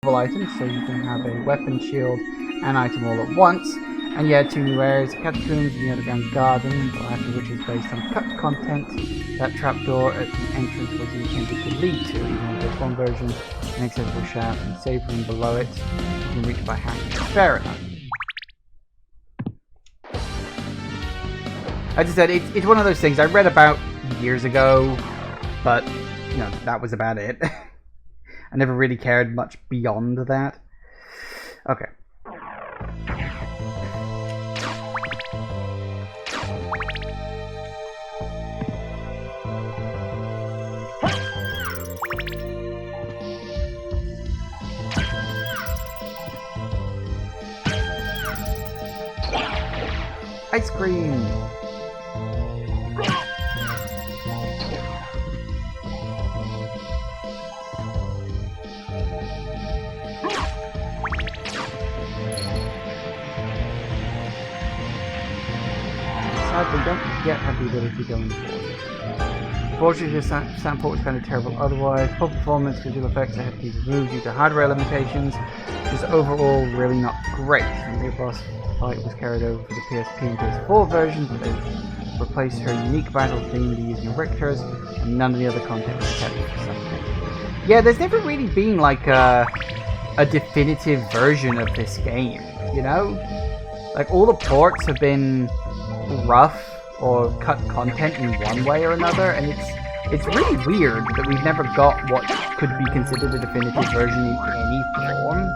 Items, so you can have a weapon, shield, and item all at once. And yeah, 2 new areas, catacombs and the underground garden, after which is based on cut content. That trapdoor at the entrance was intended to lead to, even though there's one version, an accessible shaft and save room below it. You can reach by hacking. Fair enough. As I said, it's one of those things I read about years ago, but you know, that was about it. I never really cared much beyond that. Okay. Ice cream! Sadly, don't yet have the ability going forward. Unfortunately, the Saturn port was kind of terrible otherwise. Poor performance, visual effects had to be removed due to hardware limitations. Just overall really not great. The real boss fight was carried over for the PSP and PS4 versions, but they replaced her unique battle theme using Richter's, and none of the other content was kept for something. Yeah, there's never really been like a definitive version of this game, you know? Like all the ports have been rough or cut content in one way or another, and it's really weird that we've never got what could be considered a definitive version in any form.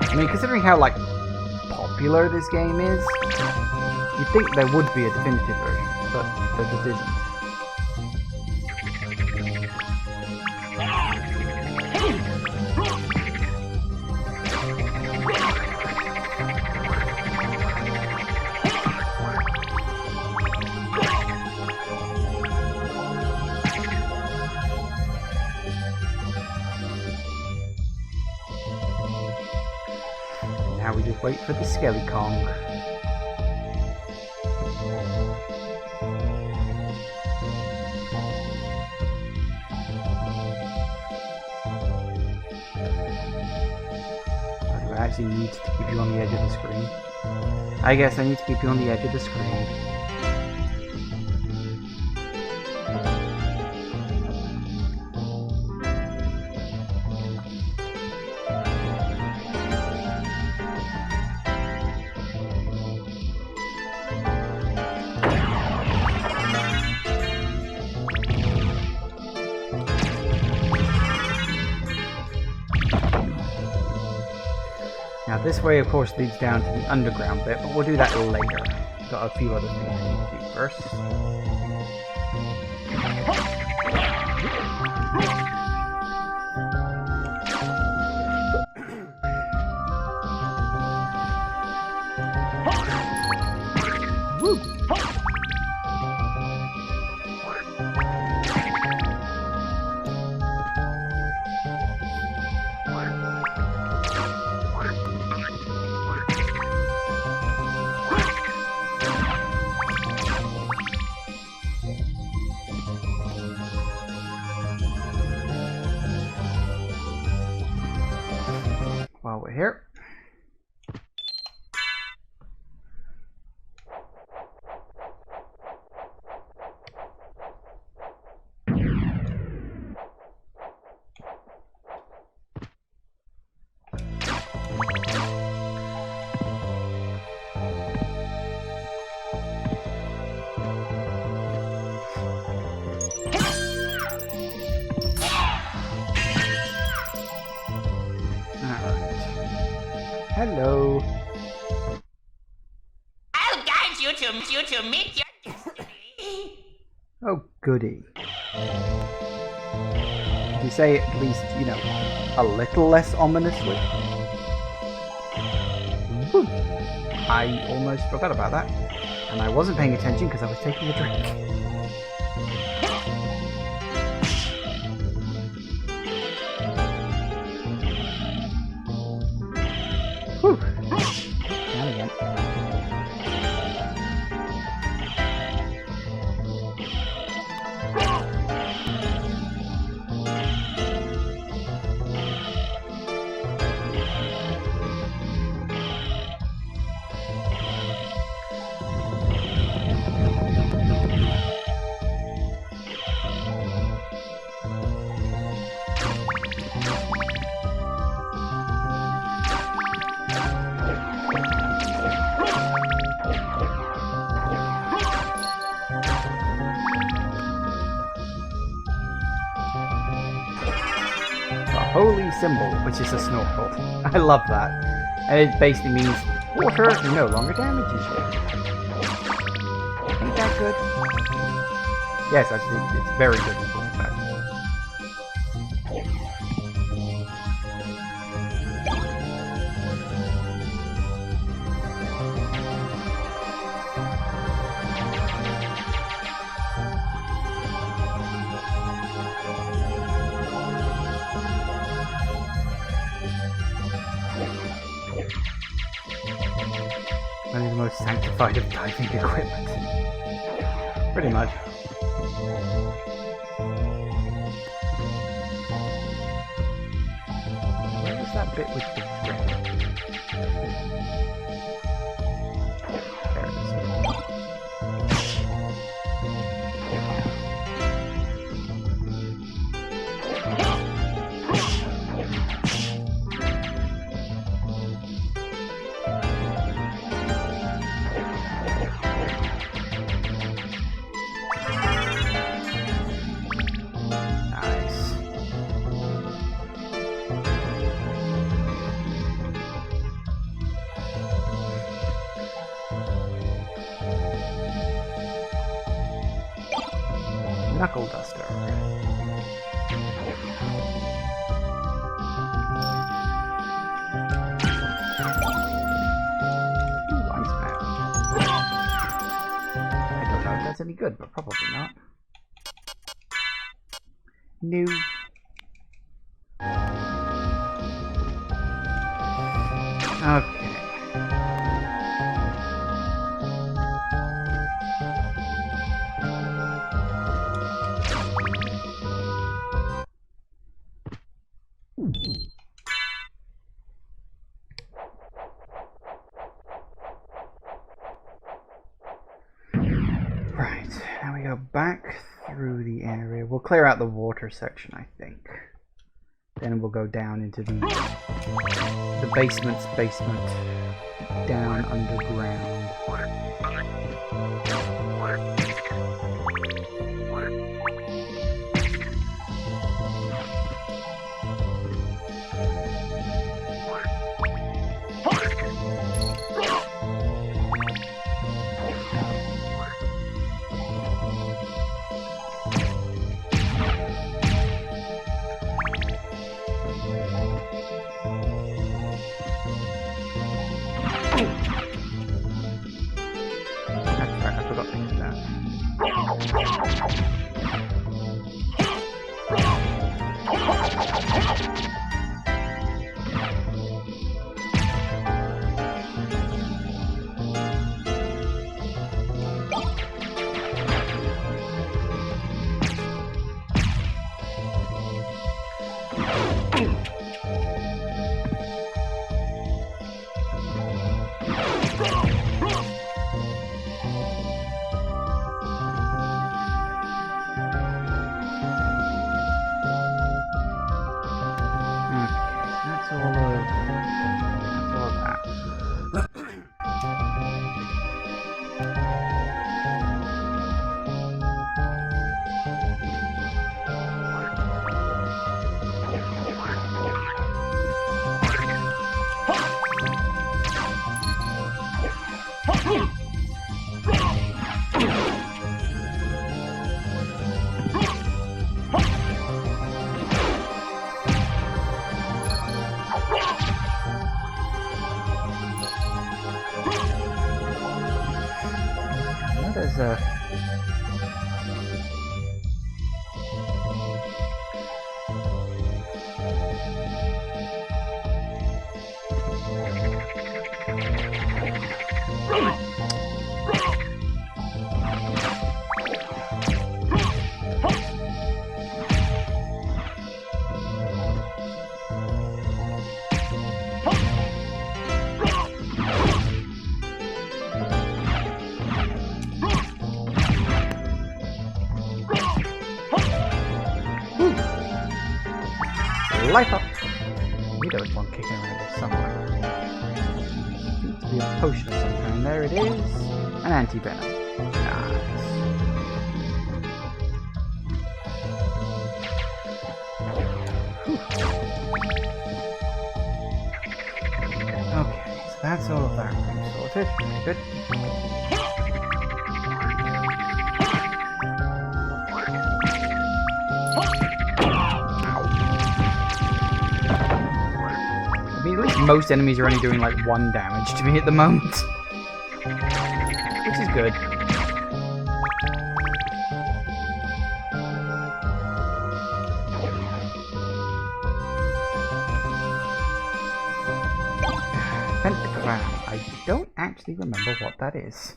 I mean, considering how like popular this game is, you'd think there would be a definitive version, but there just isn't. Now we just wait for the Skelly Kong. actually need to keep you on the edge of the screen. I guess I need to keep you on the edge of the screen. Now this way of course leads down to the underground bit, but we'll do that later. Got a few other things I need to do first. Woo! While we're here. Hello. I'll guide you to meet your destiny. Oh, goody. Did you say at least, you know, a little less ominously? Whew. I almost forgot about that. And I wasn't paying attention because I was taking a drink. Whew. Down again. Holy symbol, which is a snorkel. I love that. And it basically means water no longer damages you. Ain't that good? Yes, actually, it's very good. In fact. Only the most sanctified of diving equipment. Pretty much. Where was that bit with the red? There it is. Knuckle duster. Ooh, ice map. I don't know if that's any good, but probably not. New. Okay. back through the area. We'll clear out the water section, I think. Then we'll go down into the basement's basement, down underground. Life up! We there was one kicking around here somewhere. Seems to be a potion of some kind. There it is. An anti-venom. Nice. Okay, so that's all of that room sorted. Very good. I mean, at least most enemies are only doing like 1 damage to me at the moment. Which is good. Pentagram. I don't actually remember what that is.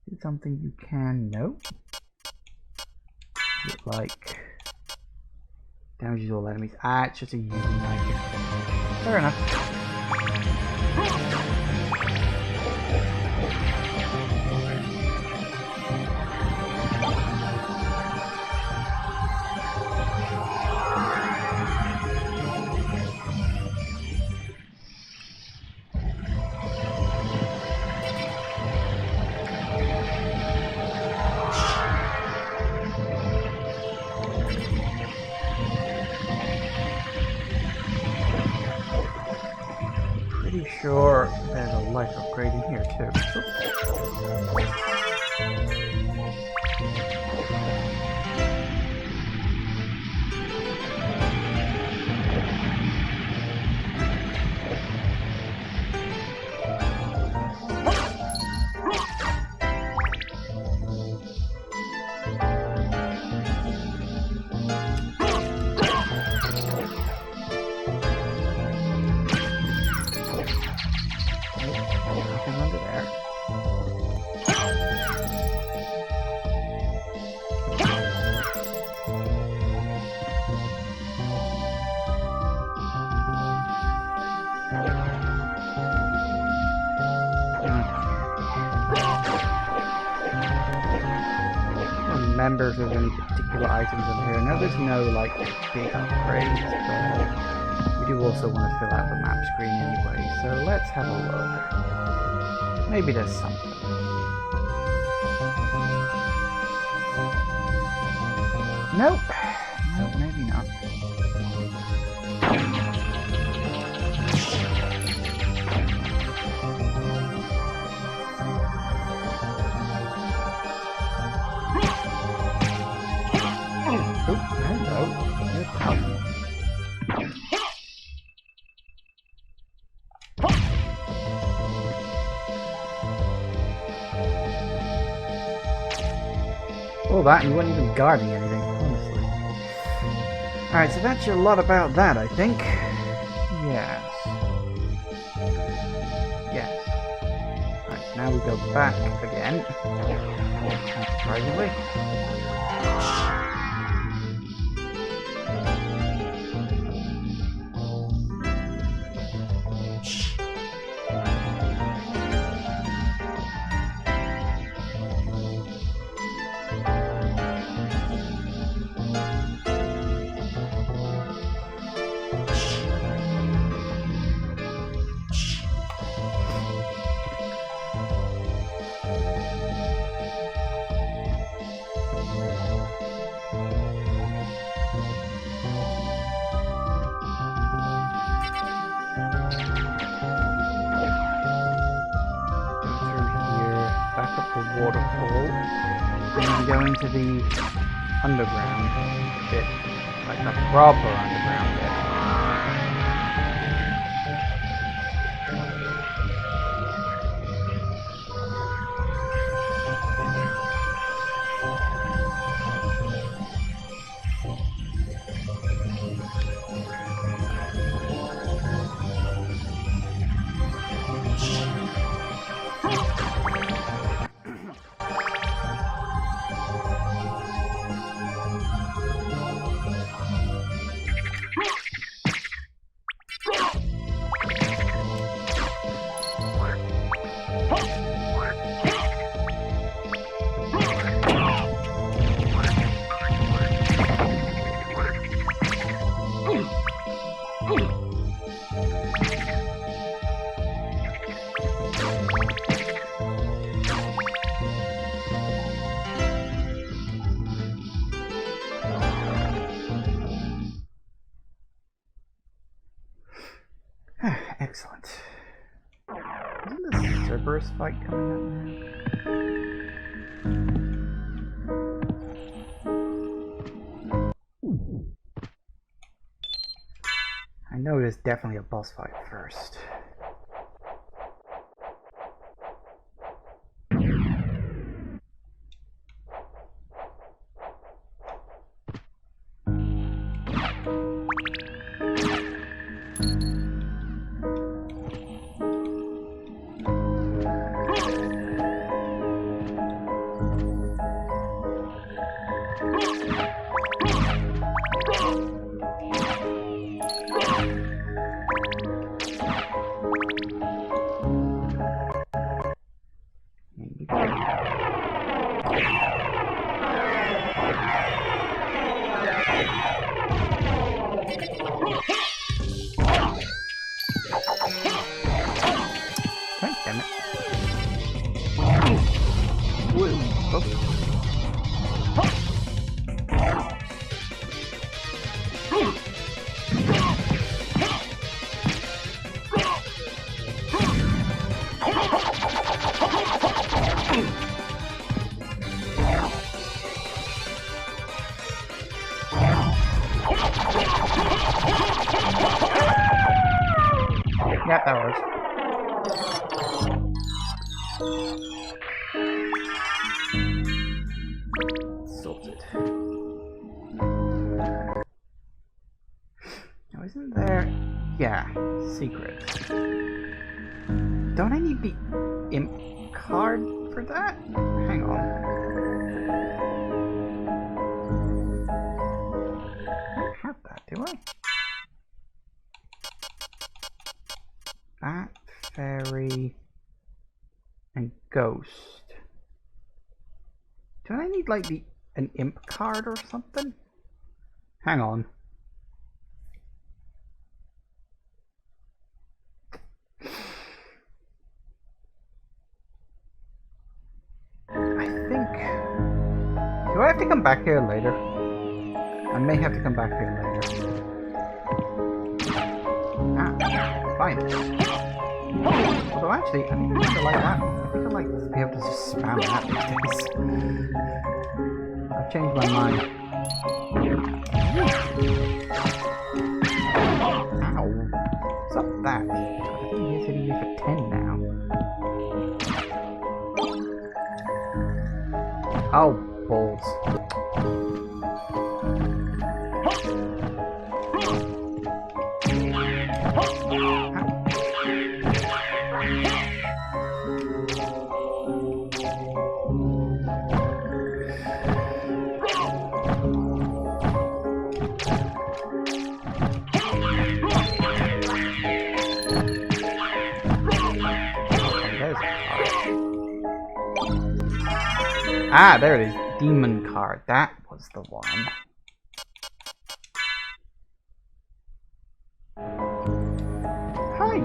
Is it something you can know? Is it like... damages all enemies. Ah, it's just a using knife. Fair enough. Sure, there's a life upgrade in here too. remember if there's any particular items on here. I know there's no like big upgrades, but we do also want to fill out the map screen anyway. So let's have a look. Maybe there's something. Nope. Nope, maybe not. Oh, hello. Good help. All that, and you weren't even guarding anything, honestly. Alright, so that's your lot about that, I think. Yes. Yes. Alright, so now we go back again. Unsurprisingly. Waterfall, and then go into the underground bit, like the proper underground bit. Excellent. Isn't the Cerberus fight coming up now? I know there's definitely a boss fight first. Yep, that works. Sorted. Now, isn't there... Yeah, secret. Don't I need the imp card for that? Hang on. I don't have that, do I? Bat, fairy, and ghost. Do I need like the an imp card or something? Hang on. I think... Do I have to come back here later? I may have to come back here later. Ah, fine. Although actually, I think I kind of like that. I think I like to be able to just spam that these days. I've changed my mind. Ow. What's up with that? I think he's hitting me for 10 now. Oh, balls. Ah, there it is. Demon card. That was the one. Hi.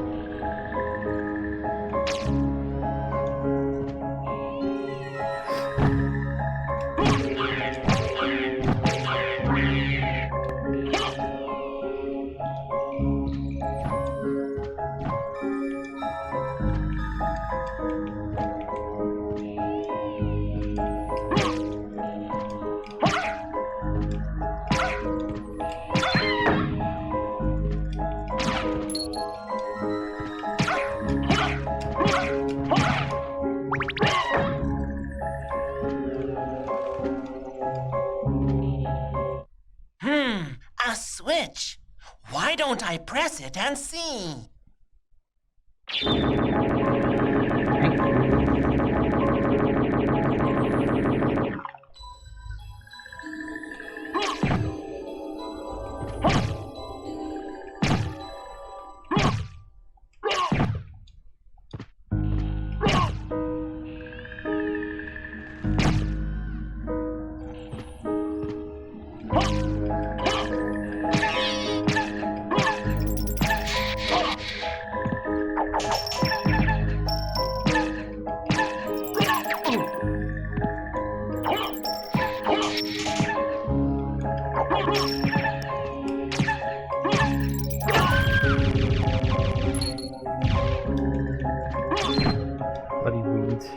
A switch. Why don't I press it and see? Bloody weeds.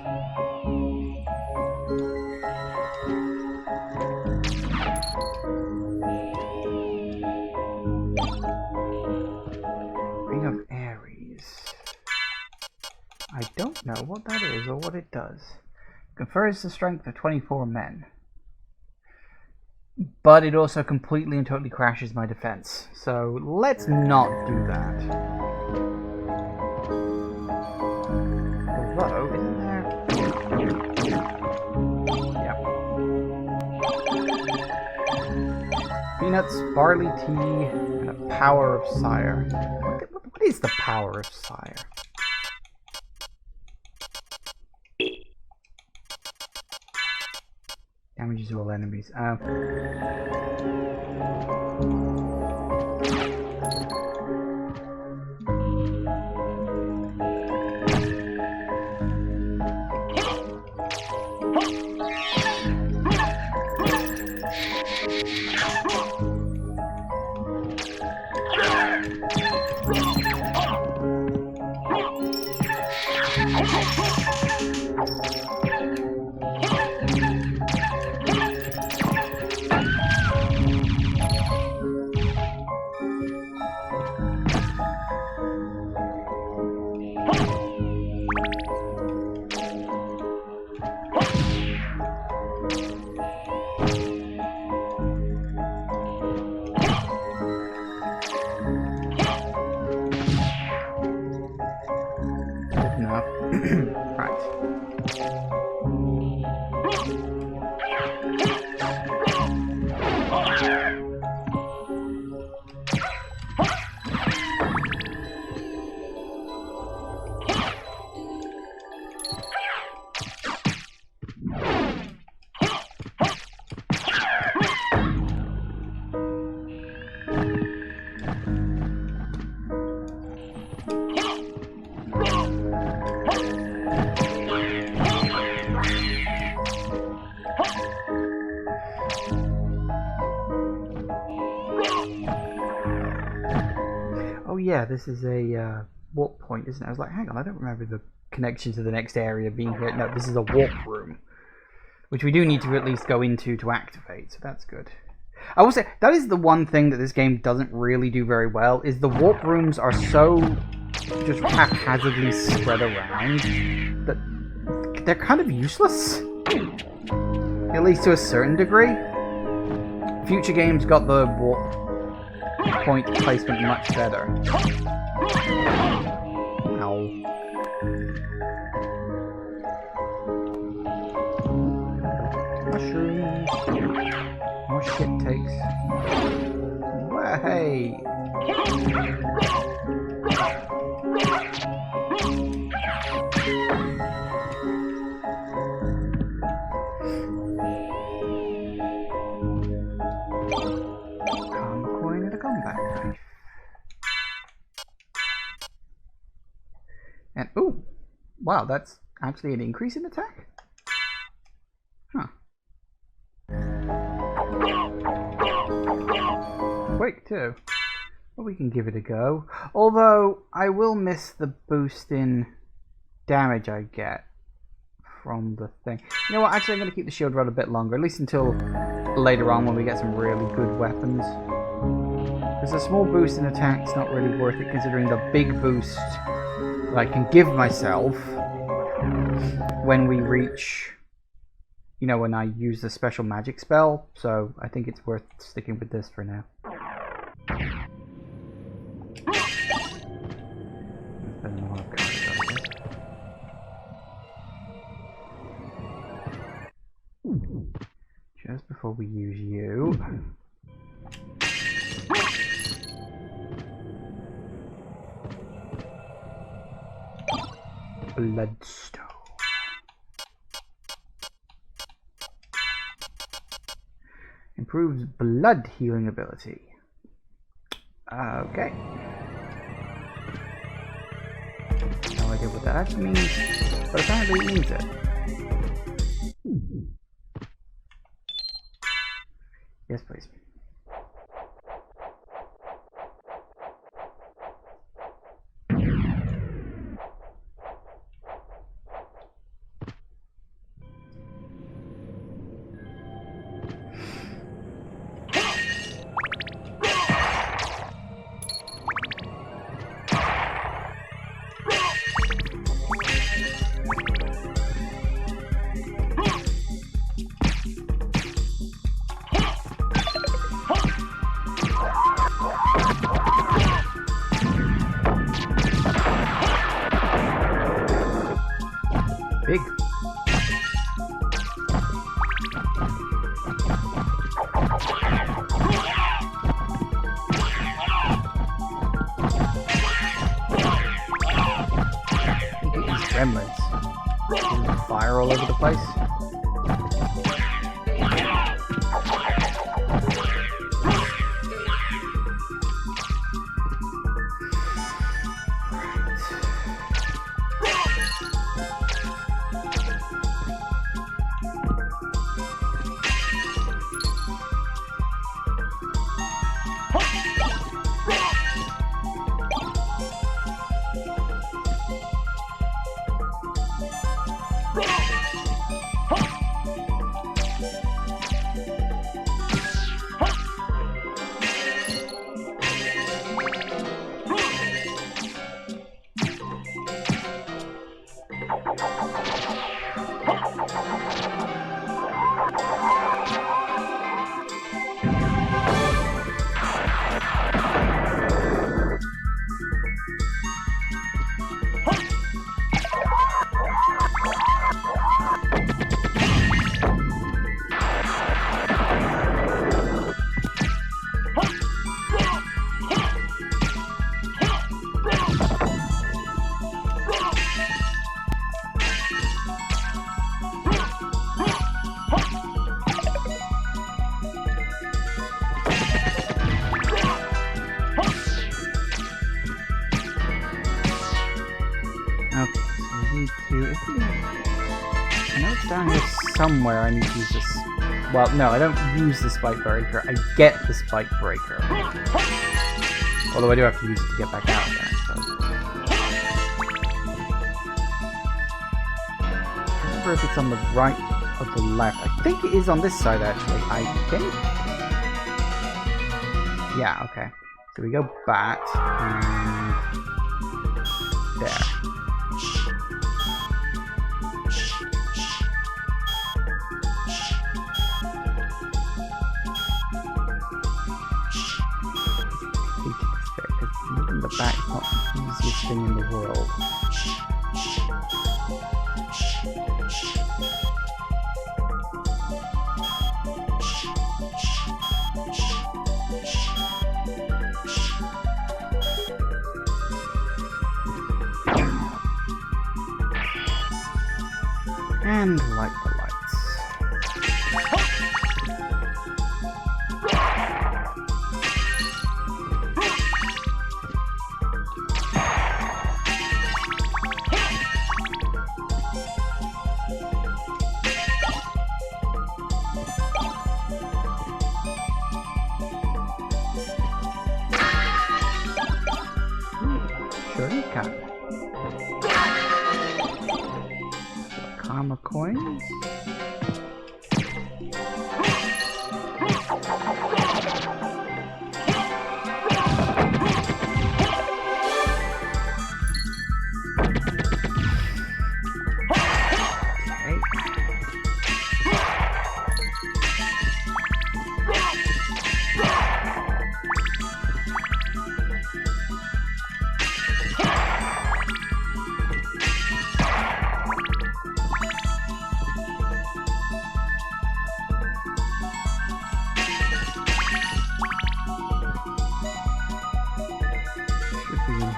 Ring of Aries. I don't know what that is or what it does. Confers the strength of 24 men. But it also completely and totally crashes my defense. So let's not do that. Although, isn't there... Yep. Peanuts, barley tea, and a power of sire. What is the power of sire? Damages all enemies. yeah, this is a warp point, isn't it? I was like, hang on, I don't remember the connection to the next area being here. No, this is a warp room, which we do need to at least go into to activate, so that's good. I will say, that is the one thing that this game doesn't really do very well, is the warp rooms are so just haphazardly spread around that they're kind of useless. At least to a certain degree. Future games got the warp point placement much better. Ow. Mushrooms. More shit takes. Hey. Coin and a combat knife. And ooh, wow, that's actually an increase in attack? Huh. Quick too. Well, we can give it a go. Although I will miss the boost in damage I get from the thing. You know what? Actually, I'm going to keep the shield rod a bit longer, at least until later on when we get some really good weapons. Because a small boost in attack's not really worth it, considering the big boost that I can give myself when we reach, you know, when I use the special magic spell. So I think it's worth sticking with this for now. Just before we use you. Bloodstone. Improves blood healing ability. Okay. No idea what that actually means, but apparently it means it. Yes, please. Big. Gremlins. Fire all over the place. Down here somewhere I need to use this. Well, no, I don't use the spike breaker. I get the spike breaker. Although I do have to use it to get back out again, I suppose. I don't remember if it's on the right or the left. I think it is on this side, actually. I think. Yeah, okay. So we go back and there. Moving the back is not the easiest thing in the world. And light the lights. Sure you can. Karma coins.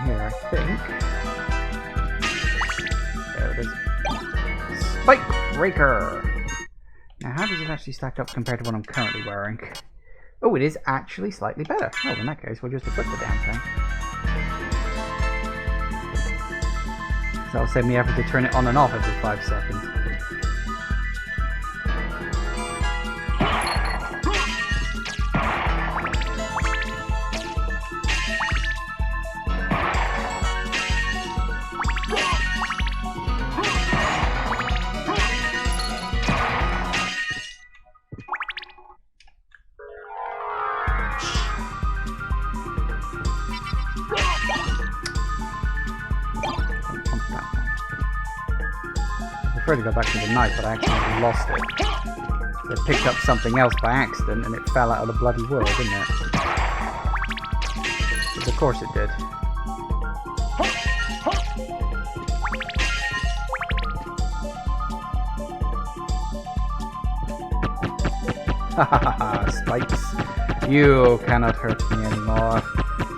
Here, I think. There it is. Spike Breaker! Now, how does it actually stack up compared to what I'm currently wearing? Oh, it is actually slightly better. Oh, in that case, we'll just equip the damn thing. So that'll save me having to turn it on and off every 5 seconds. I prefer to go back to the knife, but I accidentally lost it. So I picked up something else by accident and it fell out of the bloody world, didn't it? But of course it did. Hahaha, spikes. You cannot hurt me anymore.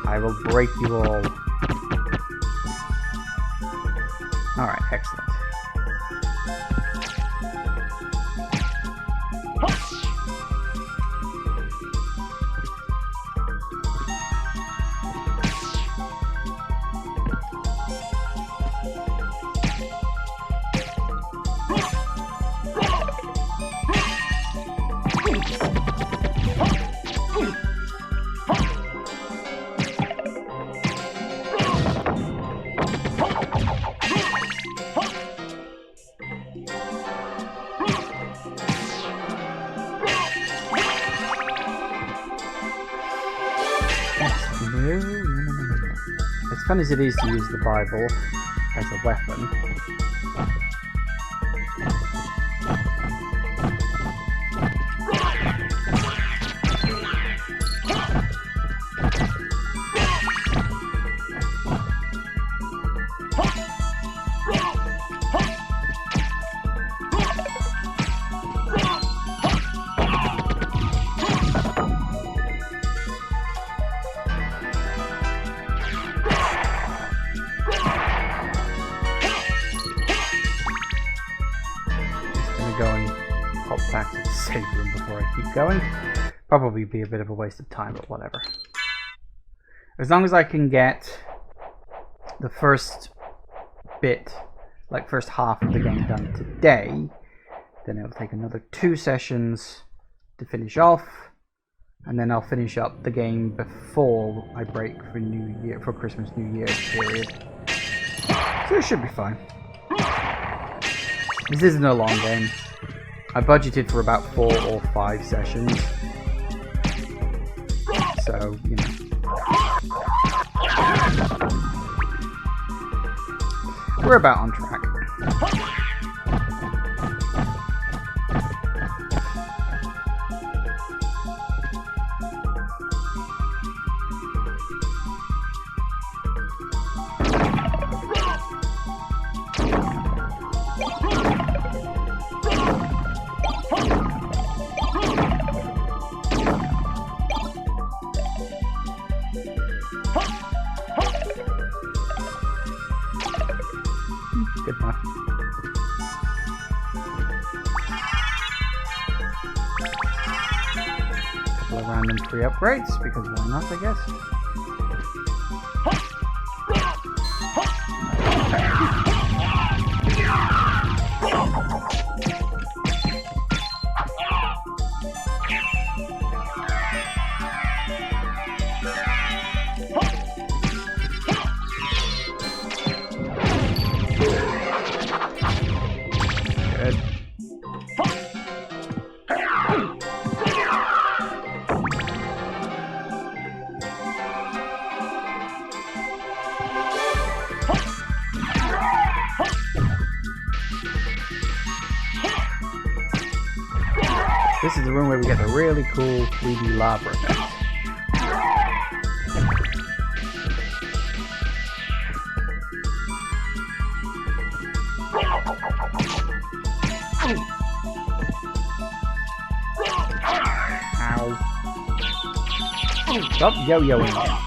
I will break you all. Alright, excellent. No. As fun as it is to use the Bible as a weapon, go and pop back to the save room before I keep going. Probably be a bit of a waste of time, but whatever. As long as I can get the first bit, like first half of the game done today, then it'll take another 2 sessions to finish off, and then I'll finish up the game before I break for New Year, for Christmas New Year period. So it should be fine. This isn't a long game. I budgeted for about 4 or 5 sessions. So, you know. We're about on track. Good enough. Couple of random free upgrades, because why not, I guess. This is the room where we get the really cool 3D lava effect. Ow. Stop yo-yoing.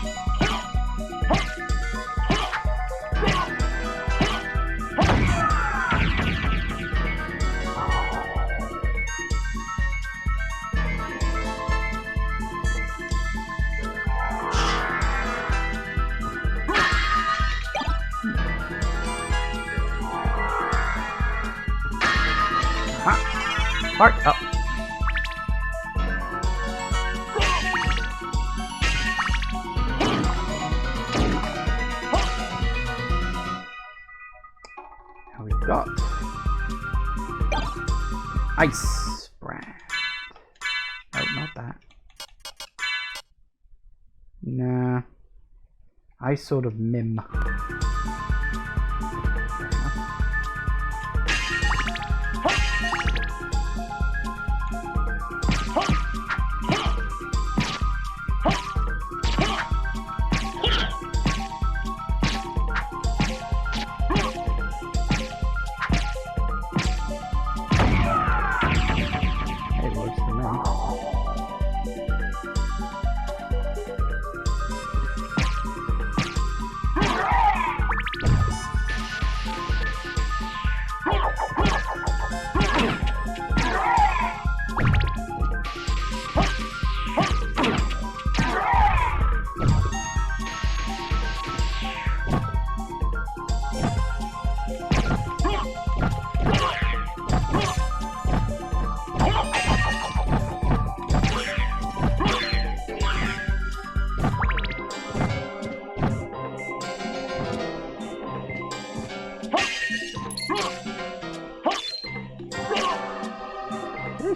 Heart up. Now we've got ice brand. Oh, not that. Nah. Ice sort of mim.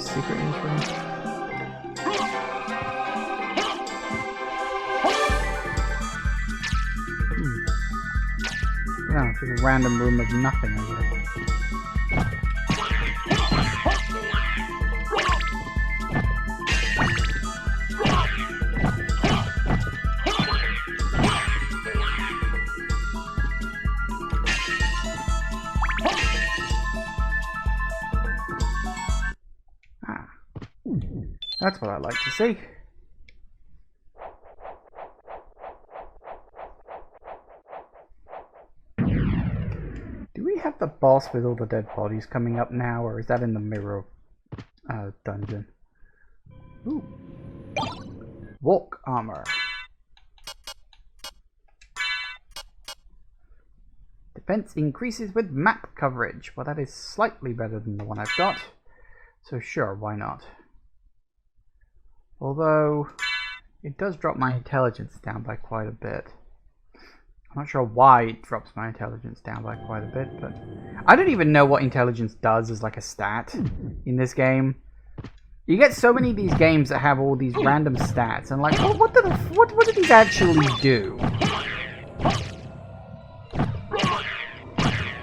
Secret entrance. No, it's just a random room of nothing, I guess. That's what I like to see. Do we have the boss with all the dead bodies coming up now, or is that in the mirror dungeon? Ooh. Walk armor. Defense increases with map coverage. Well, that is slightly better than the one I've got. So sure, why not? Although, it does drop my intelligence down by quite a bit. I'm not sure why it drops my intelligence down by quite a bit, but... I don't even know what intelligence does as like a stat in this game. You get so many of these games that have all these random stats, and like, what do these actually do?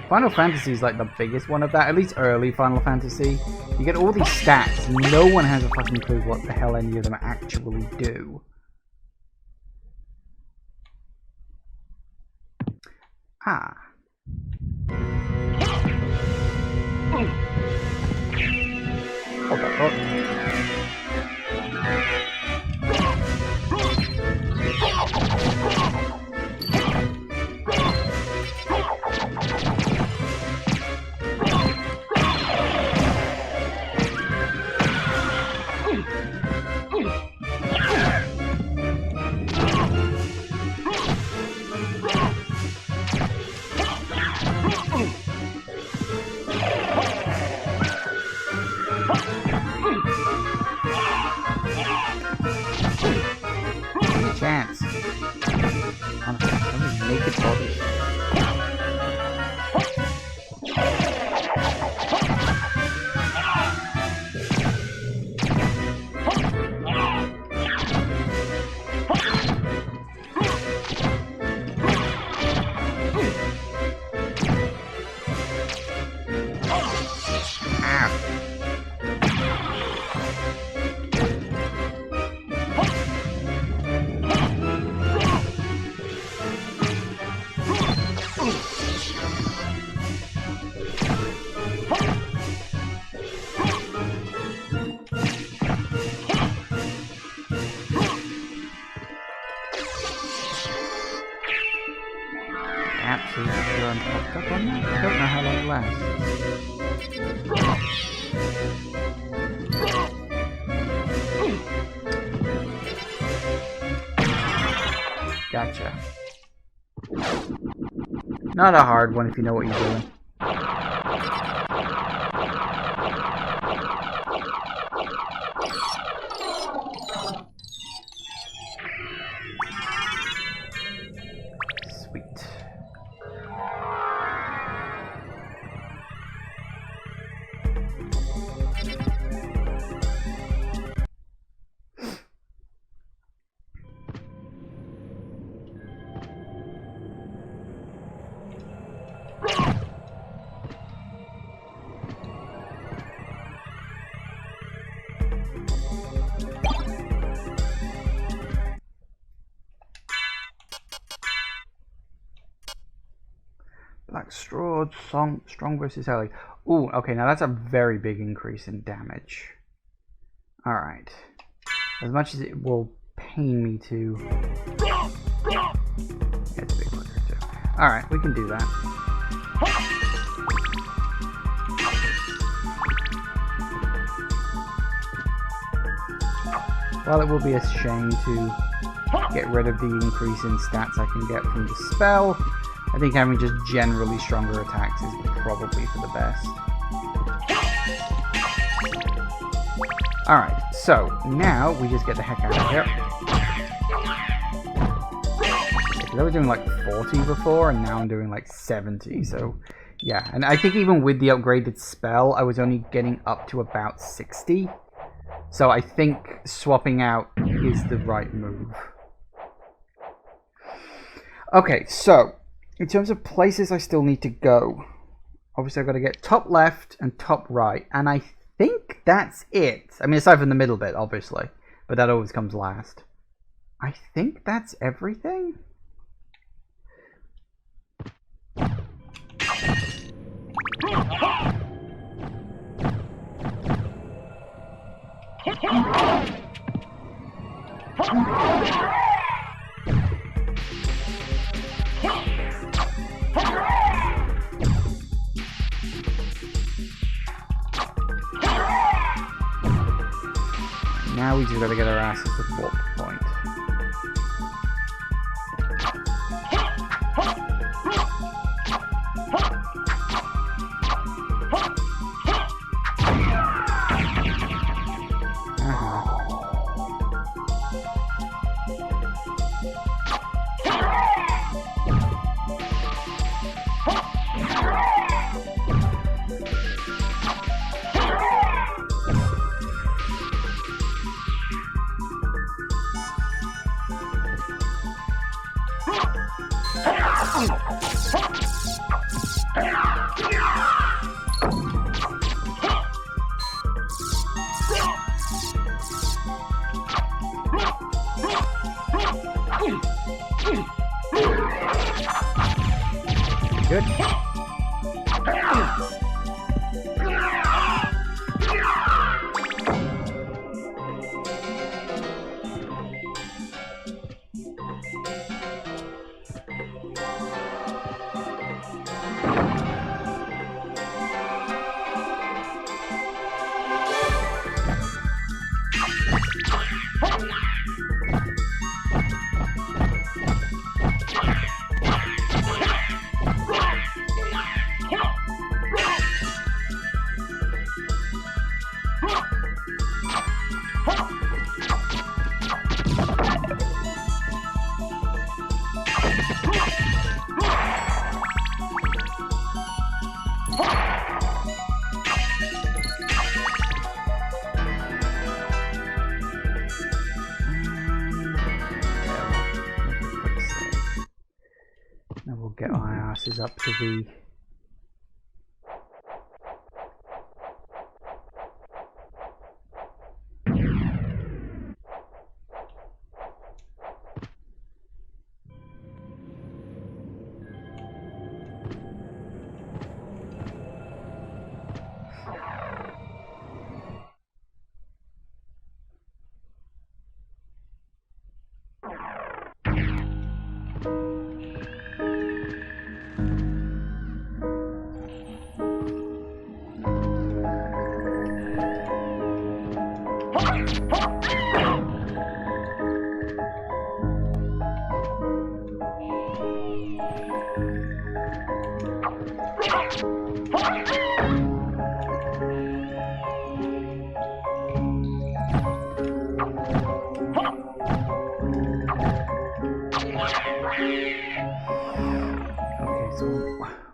Final Fantasy is like the biggest one of that, at least early Final Fantasy. You get all these stats, and no one has a fucking clue what the hell any of them actually do. Ah. Hold up, hold up. Chance. Honestly, naked body. Absolutely sure I'm popped up on that. I don't know how long it lasts. Gotcha. Not a hard one if you know what you're doing. Black Straw, strong versus Helly. Ooh, okay, now that's a very big increase in damage. Alright. As much as it will pain me to... Yeah, it's a bit quicker too. Alright, we can do that. While it will be a shame to get rid of the increase in stats I can get from the spell, I think having just generally stronger attacks is probably for the best. Alright, so now we just get the heck out of here. Because I was doing like 40 before, and now I'm doing like 70, so yeah. And I think even with the upgraded spell, I was only getting up to about 60. So I think swapping out is the right move. Okay, so in terms of places I still need to go, obviously I've got to get top left and top right, and I think that's it. I mean, aside from the middle bit, obviously, but that always comes last. I think that's everything. Now we just gotta get our asses to the warp point. Good. Now we'll get our asses up to the...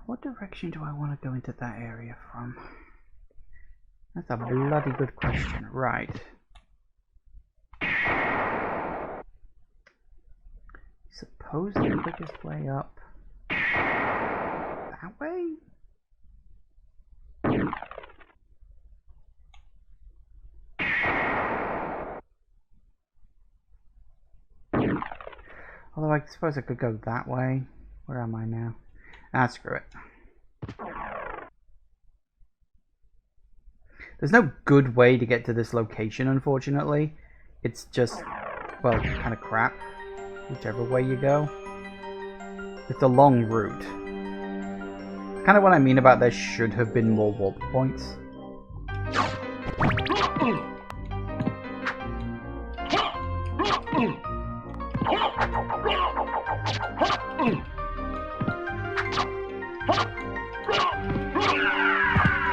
What direction do I want to go into that area from? That's a bloody good question. Right. Suppose the quickest way up that way? Although I suppose I could go that way. Where am I now? Ah, screw it. There's no good way to get to this location, unfortunately. It's just, well, kind of crap, whichever way you go. It's a long route. It's kind of what I mean about there should have been more warp points.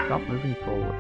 Stop moving forward.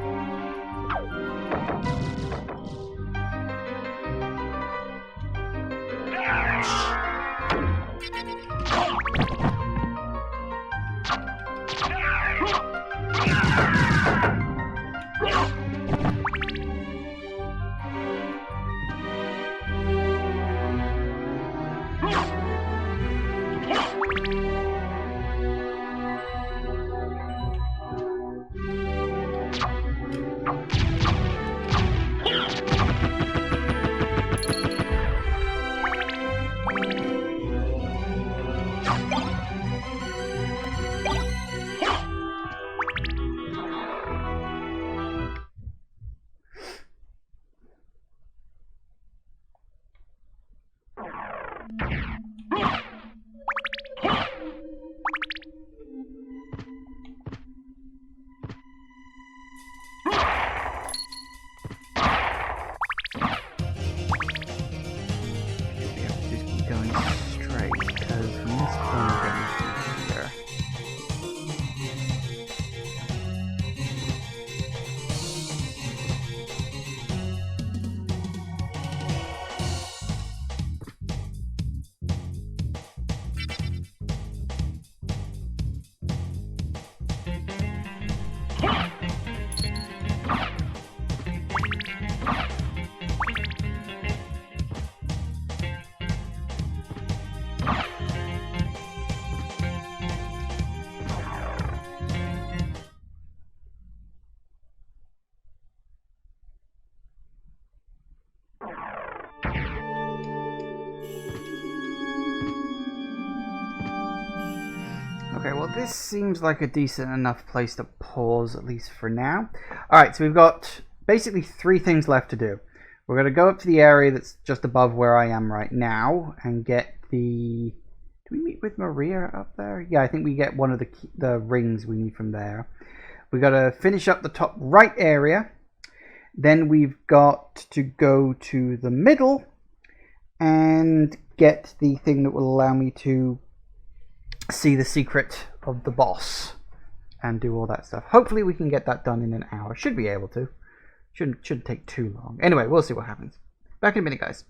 Okay, well this seems like a decent enough place to pause, at least for now. Alright, so we've got basically 3 things left to do. We're going to go up to the area that's just above where I am right now and get the... Do we meet with Maria up there? Yeah, I think we get one of the rings we need from there. We got to finish up the top right area. Then we've got to go to the middle and get the thing that will allow me to see the secret of the boss and do all that stuff. Hopefully we can get that done in an hour. Should be able to. Shouldn't take too long. Anyway, we'll see what happens. Back in a minute, guys.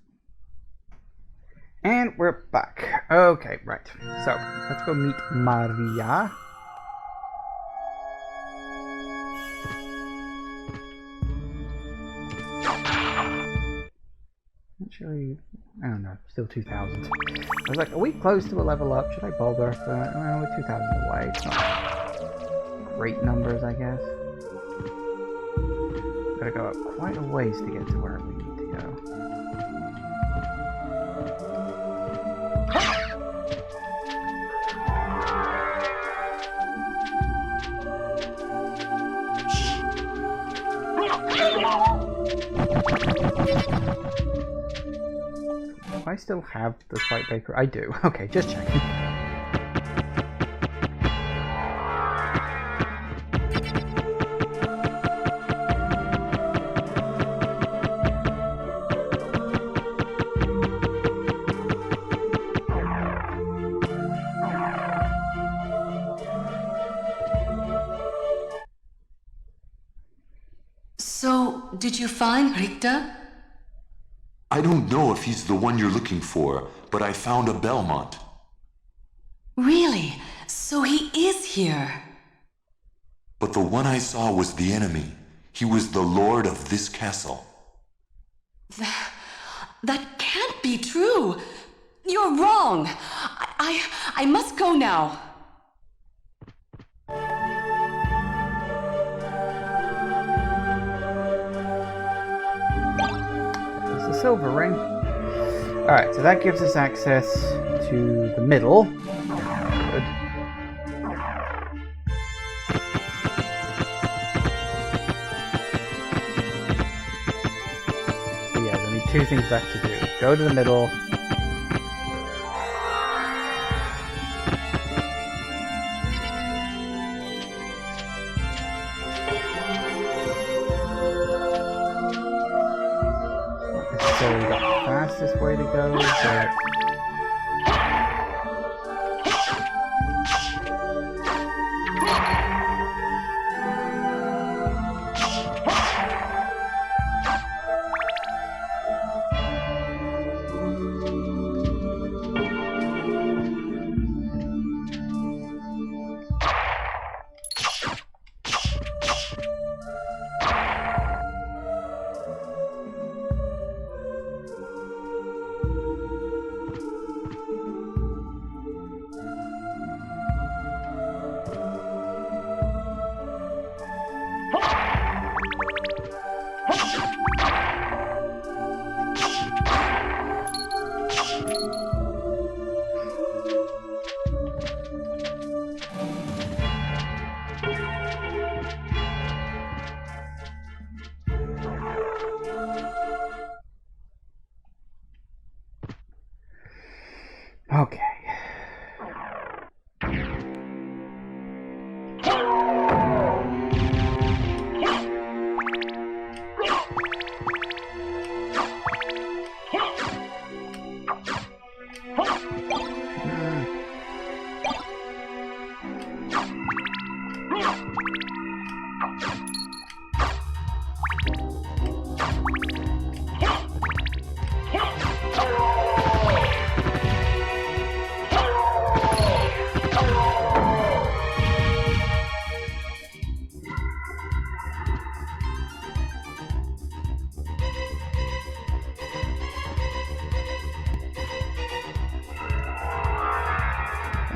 And we're back. Okay, right. So, let's go meet Maria. Actually, I don't know. Still 2,000. I was like, are we close to a level up? Should I bother? But, well, we're 2,000 away. It's not great numbers, I guess. Gotta go up quite a ways to get to where we need to go. Do I still have the Spike Baker? I do. Okay, just checking. So, did you find Richter? I don't know if he's the one you're looking for, but I found a Belmont. Really? So he is here? But the one I saw was the enemy. He was the lord of this castle. That can't be true. You're wrong. I must go now. Silver ring. Alright, so that gives us access to the middle. Good. So yeah, there's only 2 things left to do. Go to the middle. necessarily the fastest way to go, but... Okay.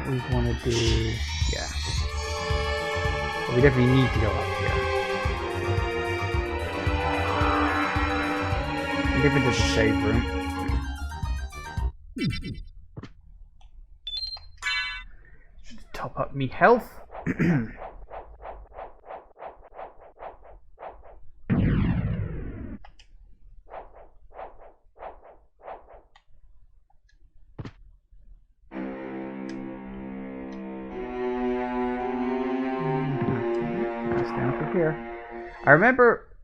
We want to do, yeah. But we definitely need to go up here. We dip into the save room. Should have top up me health. Down through here. I remember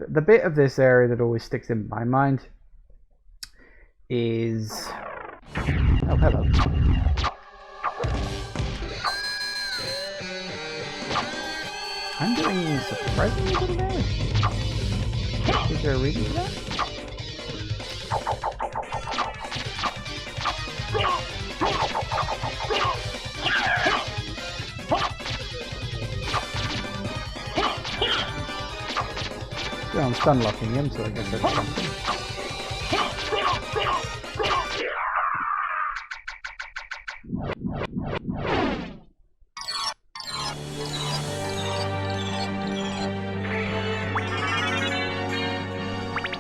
the bit of this area that always sticks in my mind is... Oh, hello. I'm doing surprisingly good damage. Is there a reason for that? Yeah, I'm stun locking him, so I guess that's something.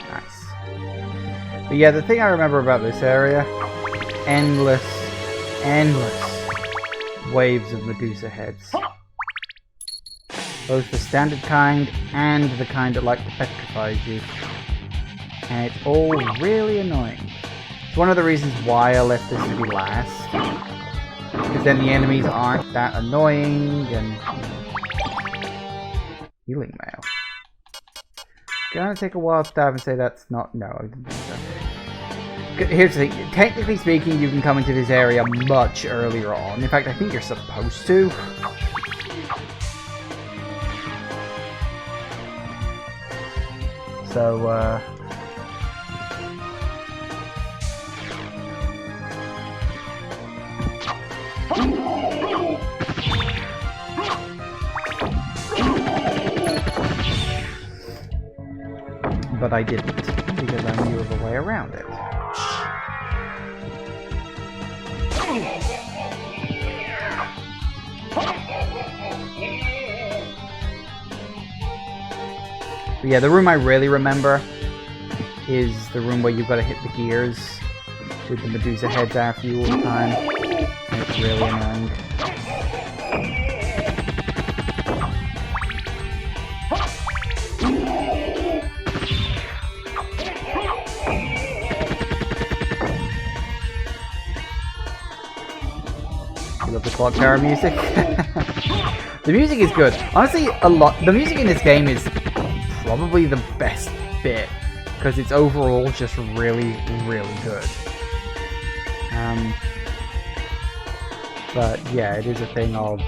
Nice. But yeah, the thing I remember about this area, endless waves of Medusa heads. Both the standard kind and the kind that like to petrify you. And it's all really annoying. It's one of the reasons why I left this to be last. Because then the enemies aren't that annoying and... Healing mail. Gonna take a wild stab and say that's not... No, I didn't think so. Here's the thing. Technically speaking, you can come into this area much earlier on. In fact, I think you're supposed to. So, but I didn't, because I knew of a way around it. But yeah, the room I really remember is the room where you've got to hit the gears with the Medusa heads after you all the time. And it's really annoying. You love the clock tower music? The music is good. Honestly, the music in this game is probably the best bit, because it's overall just really, really good. But yeah, it is a thing of...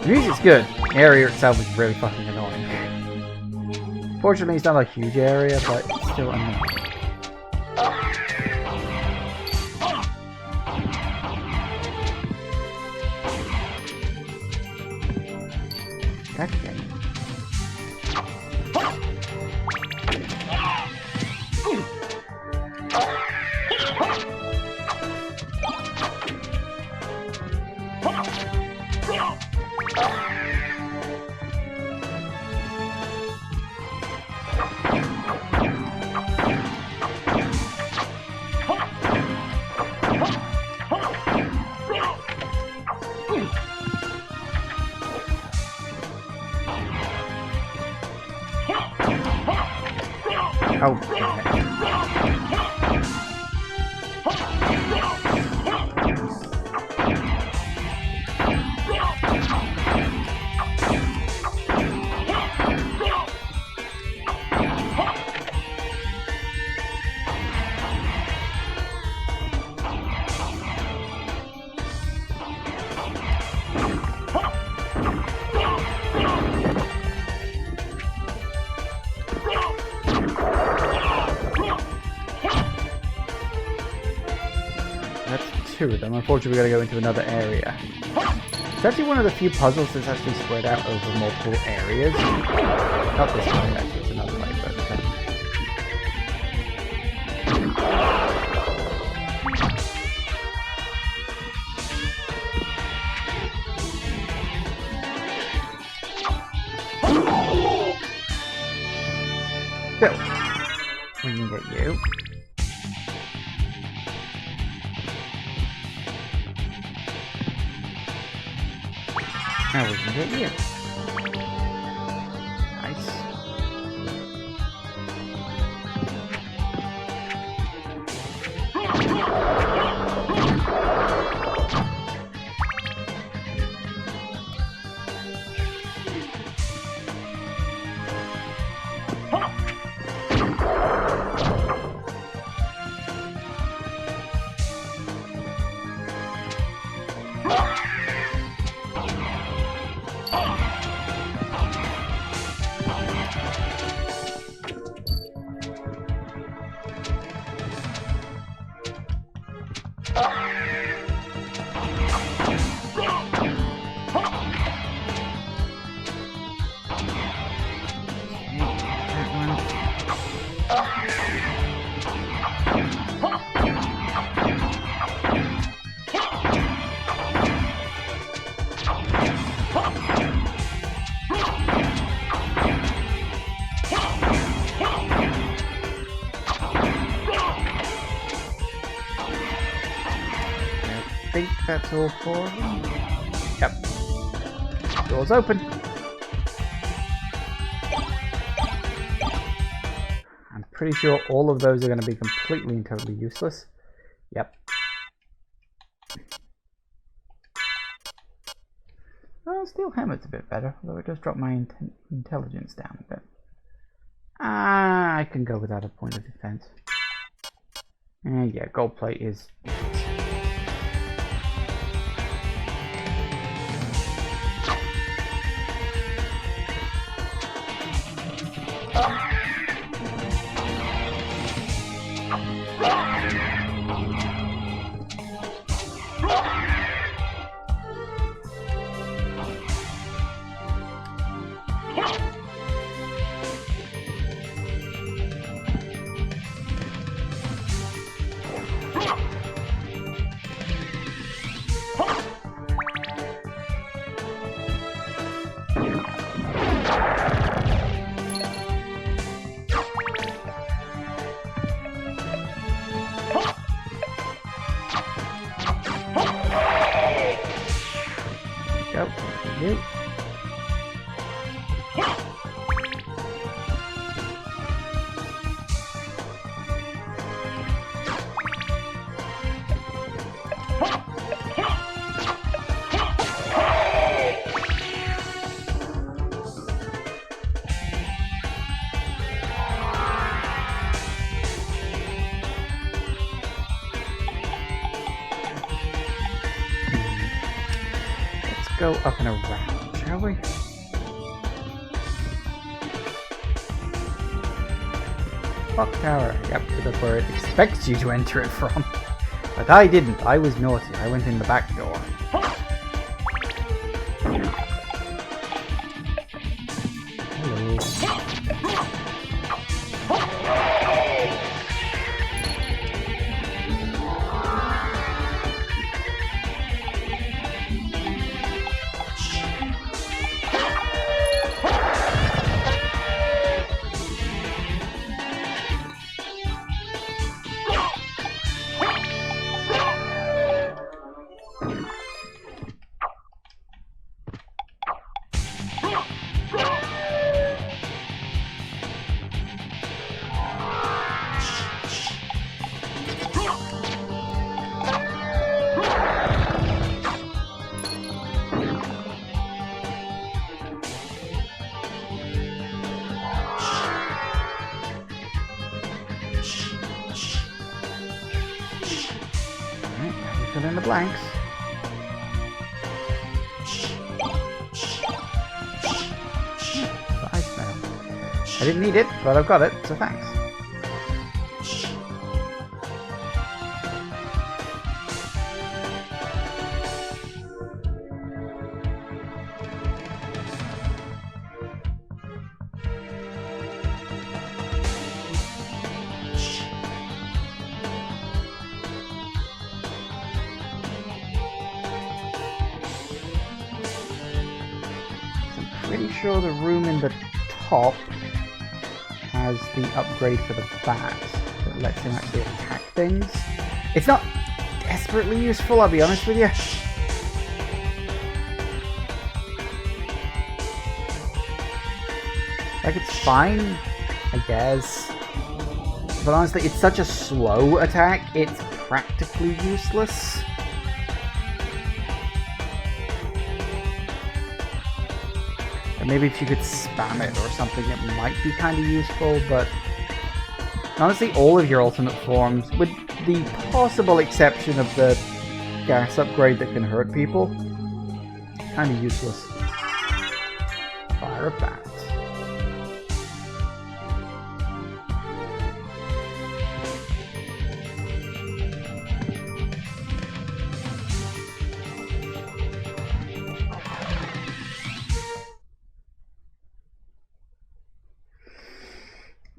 The music's good. The area itself is really fucking annoying. Fortunately, it's not a huge area, but it's still annoying. Okay. Oh, damn it. Two of them. Unfortunately, we gotta go into another area. It's actually one of the few puzzles that's actually spread out over multiple areas. Not this way, actually, it's another way, but... Still, we can get you. Now we can get you. Nice. I think that's all four of them. Yep. Doors open. I'm pretty sure all of those are going to be completely and totally useless. Yep. Well, Steel Helmet's a bit better, although it does drop my intelligence down a bit. I can go without a point of defense. And yeah, gold plate is... Go. You. Go up and around, shall we? Clock tower. Yep, that's where it expects you to enter it from. But I didn't. I was naughty. I went in the back door. Hello. Fill in the blanks. The ice now. I didn't need it, but I've got it, so thanks. Pretty sure the room in the top has the upgrade for the bat that lets him actually attack things. It's not desperately useful, I'll be honest with you. Like, it's fine, I guess. But honestly, it's such a slow attack, it's practically useless. Or maybe if you could spam it or something, it might be kind of useful, but honestly, all of your ultimate forms, with the possible exception of the gas upgrade that can hurt people, kind of useless. Fire a bat.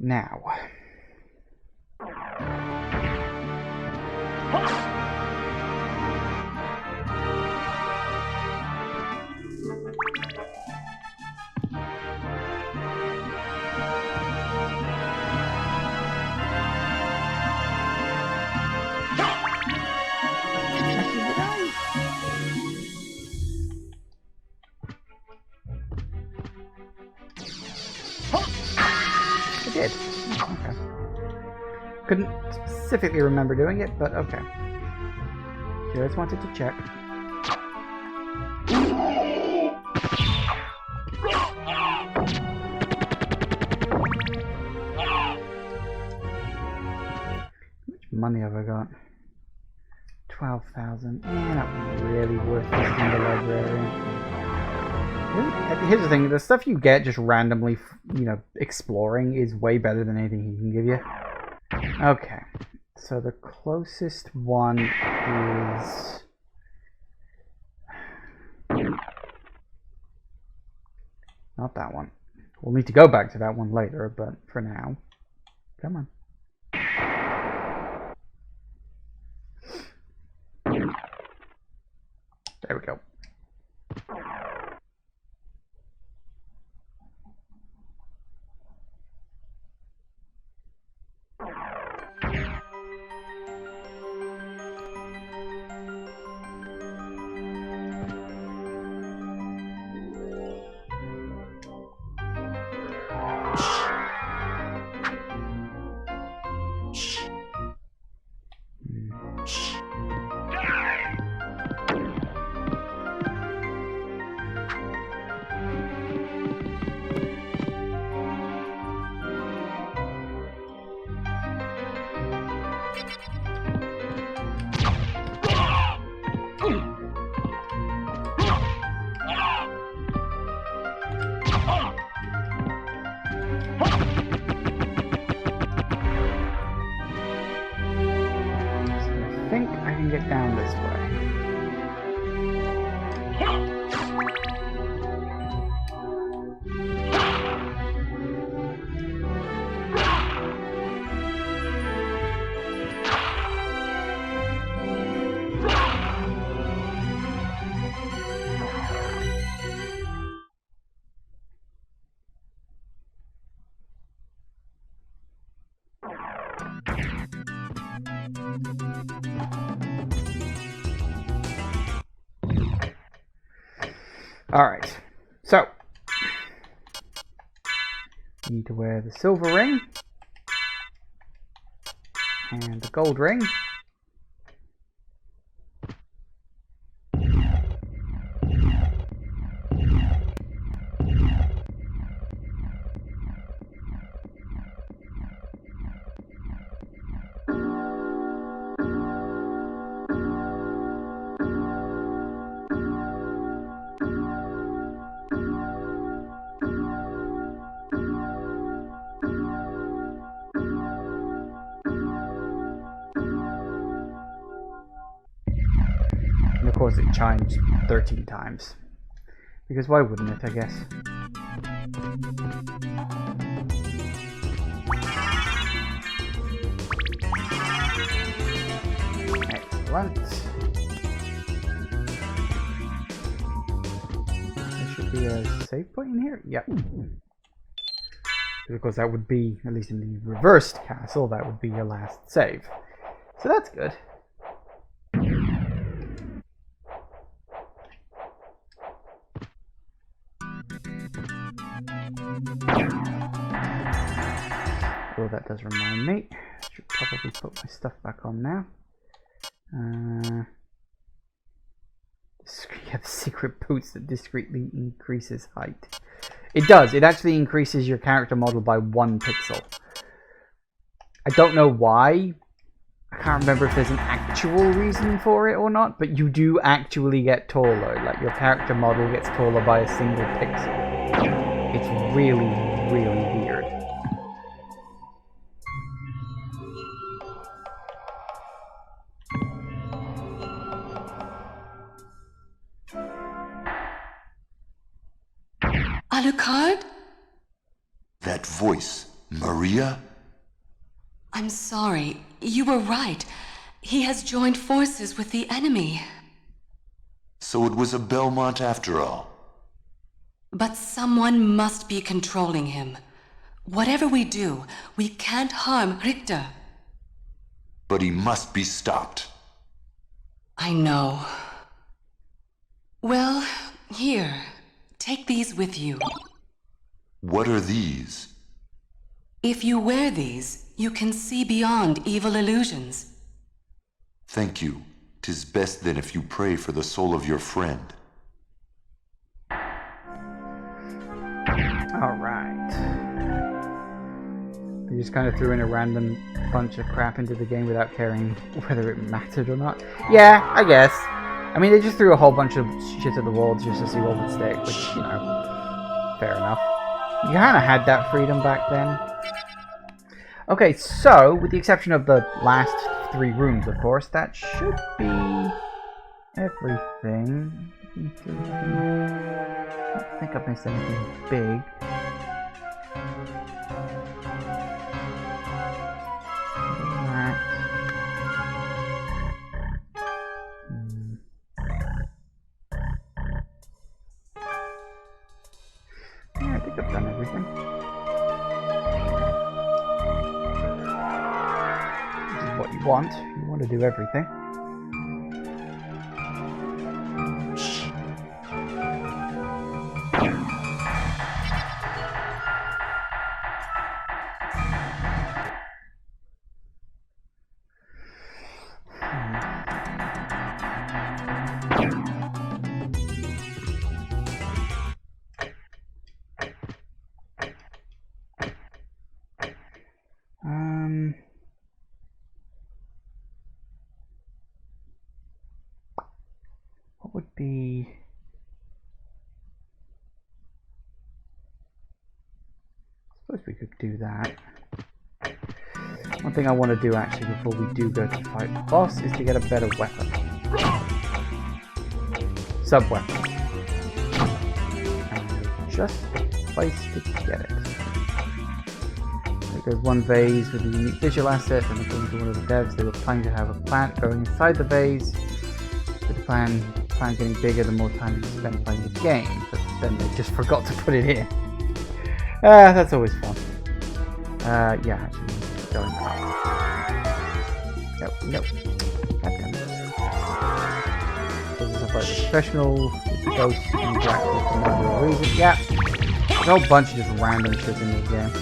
Now. I did. Okay. Couldn't specifically remember doing it, but okay. Just wanted to check. How much money have I got? 12,000. Not really worth visiting the librarian. Here's the thing, the stuff you get just randomly, exploring is way better than anything he can give you. Okay, so the closest one is... not that one. We'll need to go back to that one later, but for now... come on. There we go. Get down this way. Alright, so you need to wear the silver ring and the gold ring. And of course it chimes 13 times. Because why wouldn't it, I guess? Excellent. There should be a save point in here? Yep. Because of course that would be, at least in the reversed castle, that would be your last save. So that's good. Oh, that does remind me. Should probably put my stuff back on now. You have secret boots that discreetly increases height. It does. It actually increases your character model by 1 pixel. I don't know why. I can't remember if there's an actual reason for it or not, but you do actually get taller. Like, your character model gets taller by a single pixel. It's really, really weird. Alucard? That voice, Maria? I'm sorry. You were right. He has joined forces with the enemy. So it was a Belmont after all. But someone must be controlling him. Whatever we do, we can't harm Richter. But he must be stopped. I know. Well, here. Take these with you. What are these? If you wear these, you can see beyond evil illusions. Thank you. 'Tis best then if you pray for the soul of your friend. Alright. They just kind of threw in a random bunch of crap into the game without caring whether it mattered or not. Yeah, I guess. I mean, they just threw a whole bunch of shit at the wall just to see what would stick, which, you know, fair enough. You kind of had that freedom back then. Okay, so, with the exception of the last 3 rooms, of course, that should be everything. I don't think I've missed anything big. Yeah, I think I've done everything. This is what you want. You want to do everything. What would be... I suppose we could do that. One thing I want to do actually before we do go to fight the boss is to get a better weapon. Sub-weapon. And just the place to get it. There's one vase with a unique visual asset, and according to one of the devs, they were planning to have a plant going inside the vase. With the plant getting bigger the more time you spend playing the game, but then they just forgot to put it in. That's always fun. Yeah, actually, going up. Nope. Goddamn it. So this is about the professional, the ghost, and the actor for no reason. Yeah, there's a whole bunch of just random shit in this game.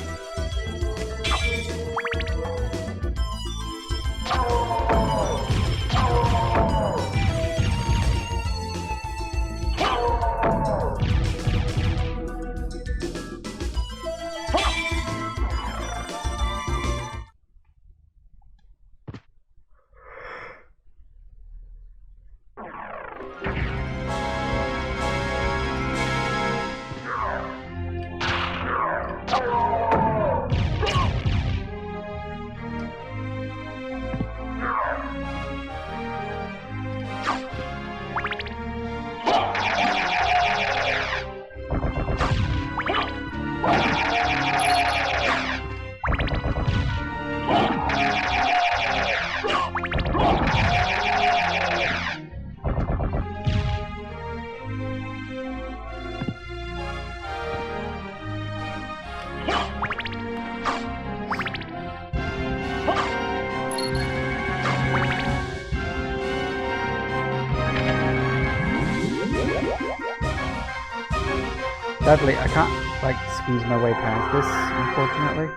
Sadly, I can't, like, squeeze my way past this, unfortunately.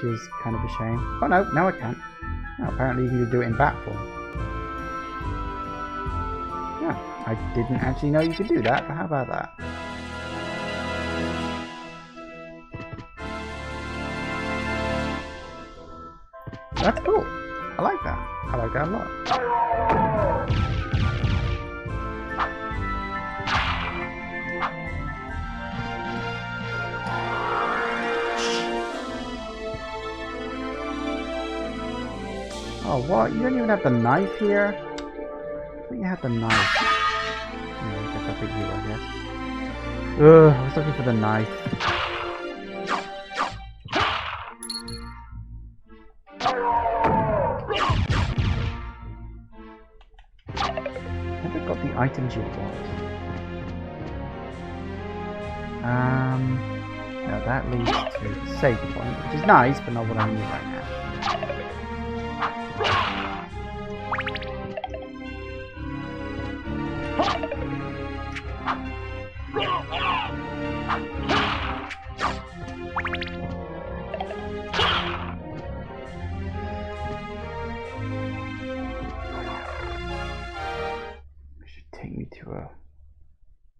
which is kind of a shame. Oh no, I can't. No, apparently you can do it in bat form. Yeah, I didn't actually know you could do that, but how about that? That's cool. I like that. I like that a lot. Oh, what? You don't even have the knife here? I thought you had the knife. Yeah, I guess I'll pick you, I guess. Ugh, I was looking for the knife. Never got the items you want. No, that leads to the save point, which is nice, but not what I need right now.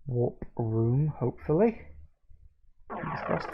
Warp room, hopefully. Fingers crossed.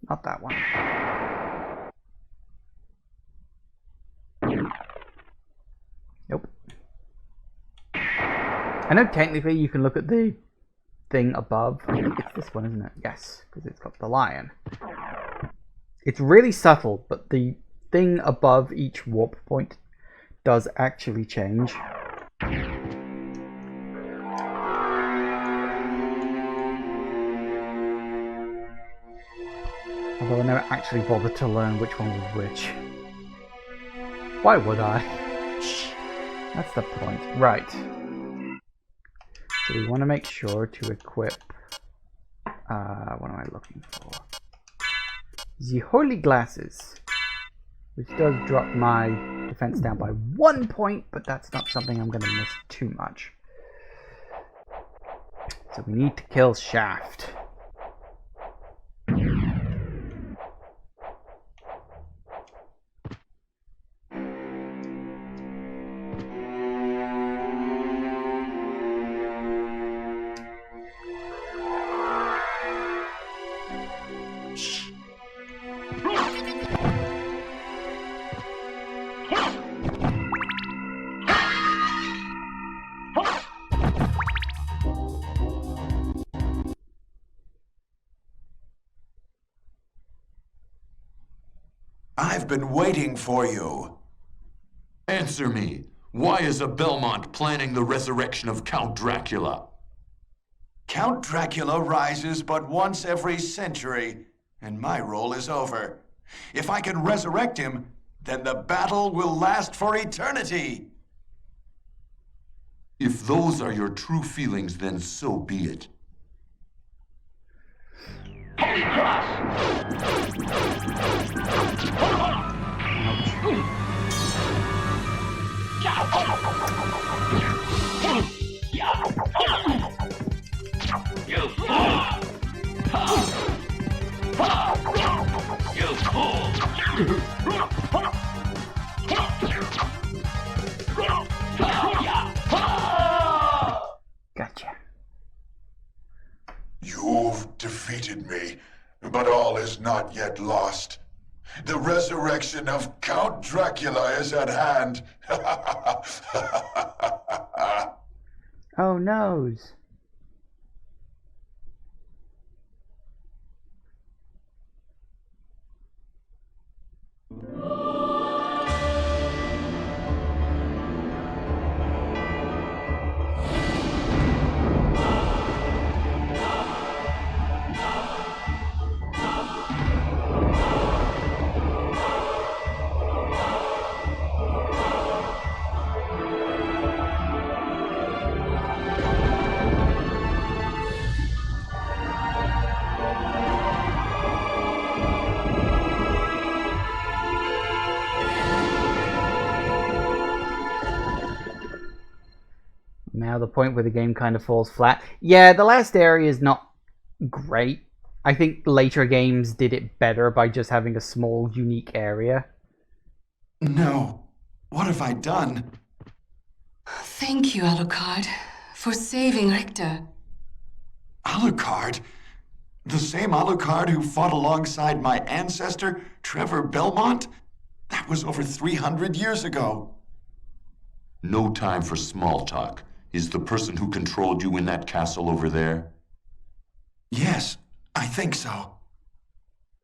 Not that one. Nope. I know technically you can look at the thing above. I think it's this one, isn't it? Yes, because it's got the lion. It's really subtle, but the thing above each warp point does actually change. Although I never actually bothered to learn which one was which. Why would I? That's the point. Right. So we want to make sure to equip... what am I looking for? The Holy Glasses. Which does drop my defense down by 1 point, but that's not something I'm going to miss too much. So we need to kill Shaft. I've been waiting for you. Answer me. Why is a Belmont planning the resurrection of Count Dracula? Count Dracula rises but once every century, and my role is over. If I can resurrect him, then the battle will last for eternity. If those are your true feelings, then so be it. Holy Cross! You fool! Gotcha. You've defeated me, but all is not yet lost. The resurrection of Count Dracula is at hand. Oh, noes. Now the point where the game kind of falls flat. Yeah, the last area is not great. I think later games did it better by just having a small, unique area. No. What have I done? Thank you, Alucard, for saving Richter. Alucard? The same Alucard who fought alongside my ancestor, Trevor Belmont? That was over 300 years ago. No time for small talk. Is the person who controlled you in that castle over there? Yes, I think so.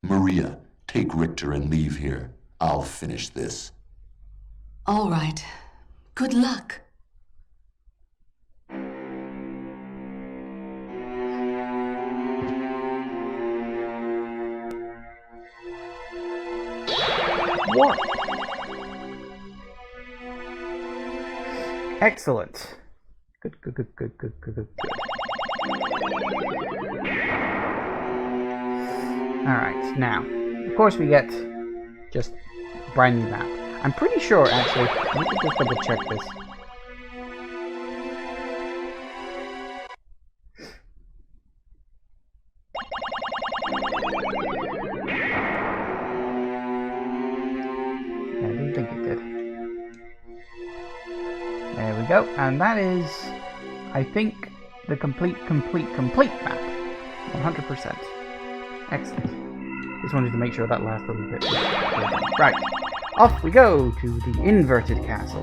Maria, take Richter and leave here. I'll finish this. All right. Good luck. What? Excellent. Good. Alright, now, of course we get just a brand new map. I'm pretty sure, actually, let me just double check this. I didn't think it did. There we go, and that is, I think, the complete map. 100%. Excellent. Just wanted to make sure that last little bit was right. Off we go to the inverted castle.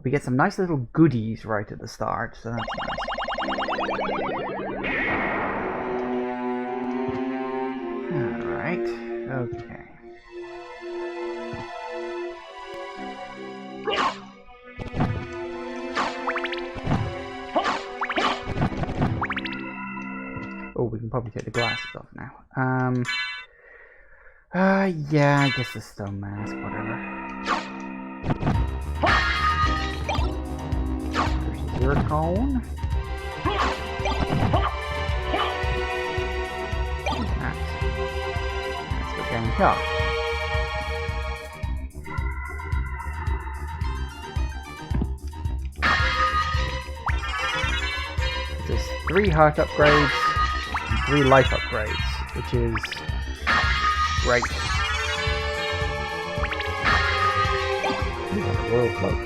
We get some nice little goodies right at the start, so that's nice. Alright, okay. Oh, we can probably take the glasses off now. Yeah, I guess the stone mask, whatever. There's a zircon. That's what can go. There's 3 heart upgrades. 3 life upgrades, which is great. Ooh, like a royal cloak.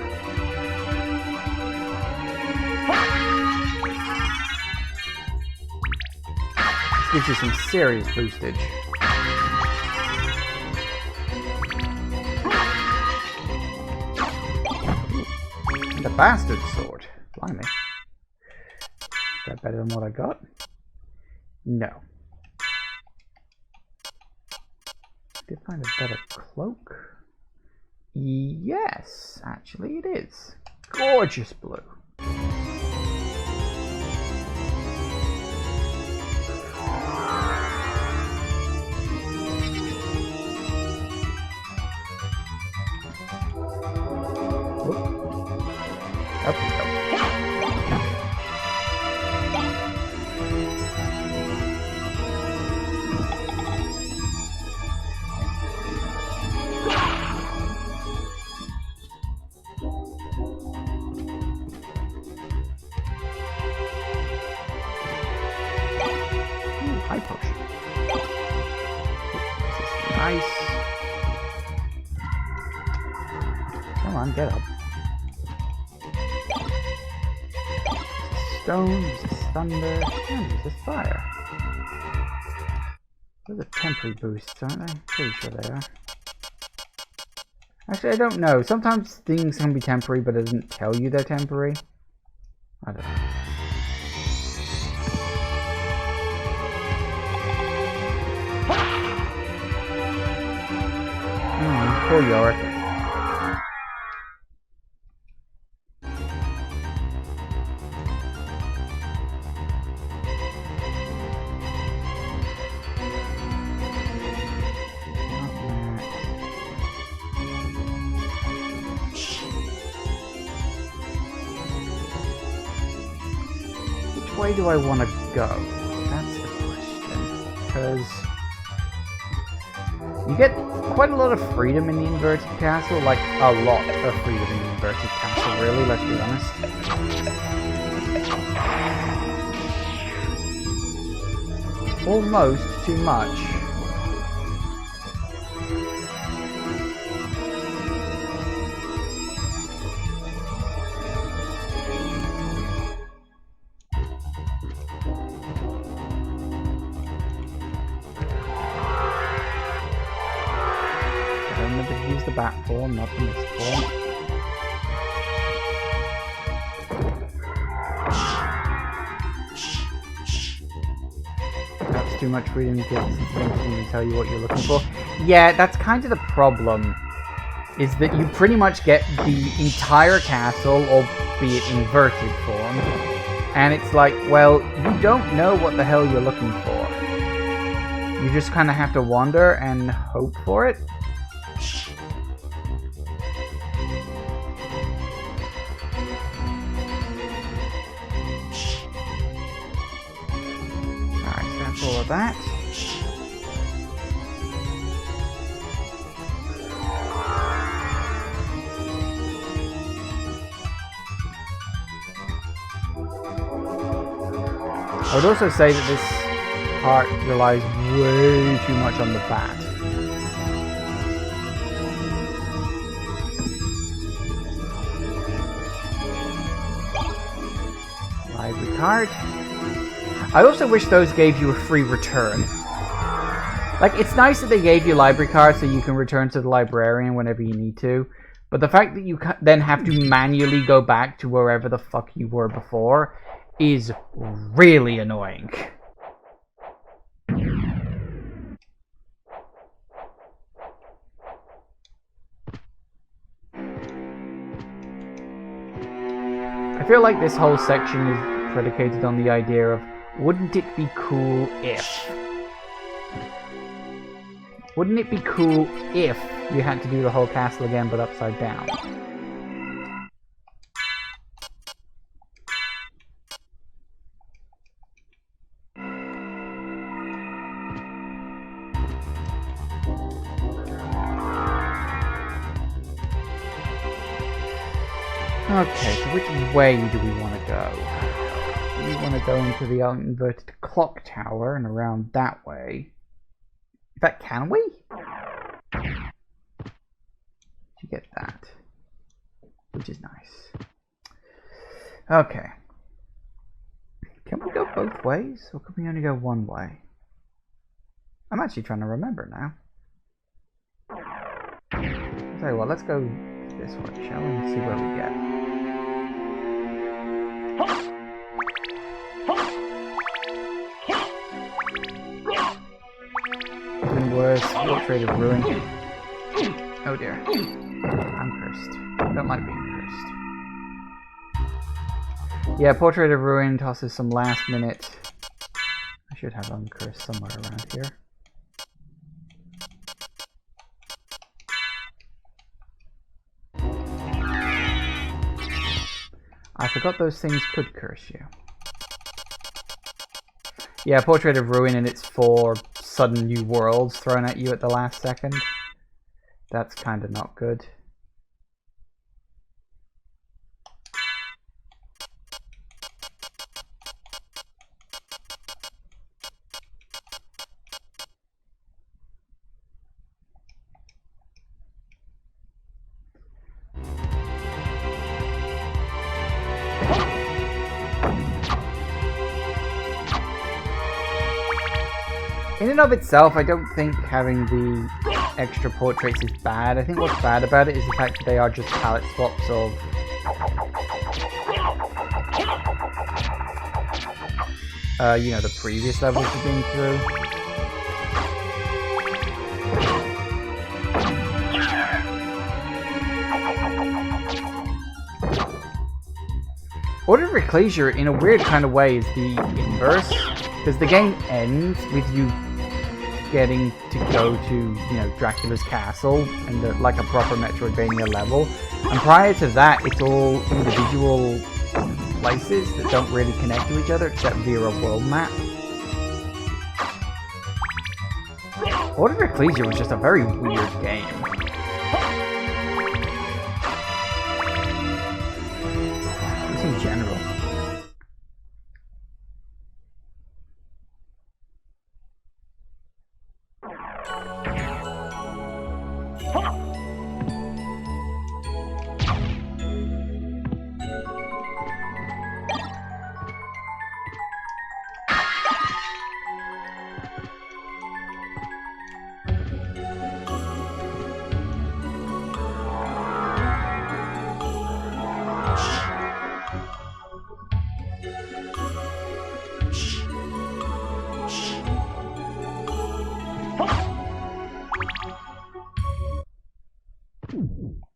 This gives you some serious boostage. And a bastard sword. Blimey. Is that better than what I got? No. Did find a better cloak? Yes, actually it is. Gorgeous blue. Up we go. High potion. This is nice. Come on, get up. This is stone, this is thunder, and this is fire. Those are temporary boosts, aren't they? Pretty sure they are. Actually, I don't know. Sometimes things can be temporary, but it doesn't tell you they're temporary. I don't know. Poor Yorick. Which way do I want to go? That's the question. Because you get quite a lot of freedom in the inverted castle, like a lot of freedom in the inverted castle, really, let's be honest. Almost too much. The bat form, not the mist form. That's too much freedom to even tell you what you're looking for. Yeah, that's kind of the problem. Is that you pretty much get the entire castle, albeit inverted form. And it's like, well, you don't know what the hell you're looking for. You just kind of have to wander and hope for it. All of that. I would also say that this part relies way too much on the bat. Library card. I also wish those gave you a free return. Like, it's nice that they gave you library cards so you can return to the librarian whenever you need to, but the fact that you then have to manually go back to wherever the fuck you were before is really annoying. I feel like this whole section is predicated on the idea of, wouldn't it be cool if? Wouldn't it be cool if you had to do the whole castle again but upside down? Okay, so which way do we want to go? We want to go into the inverted clock tower and around that way. In fact, can we? You get that. Which is nice. Okay. Can we go both ways? Or can we only go one way? I'm actually trying to remember now. I'll tell you what, let's go this way, shall we? And see where we get. Even worse, Portrait of Ruin. Oh dear. I'm cursed. I don't like being cursed. Yeah, Portrait of Ruin tosses some last minute. I should have Uncursed somewhere around here. I forgot those things could curse you. Yeah, Portrait of Ruin, and it's 4 sudden new worlds thrown at you at the last second. That's kind of not good. In and of itself, I don't think having the extra portraits is bad. I think what's bad about it is the fact that they are just palette swaps of you know, the previous levels you've been through. Order of Ecclesia, in a weird kind of way, is the inverse, because the game ends with you getting to go to, you know, Dracula's castle and like a proper Metroidvania level, and prior to that it's all individual places that don't really connect to each other except via a world map. Order of Ecclesia was just a very weird game. Just in general.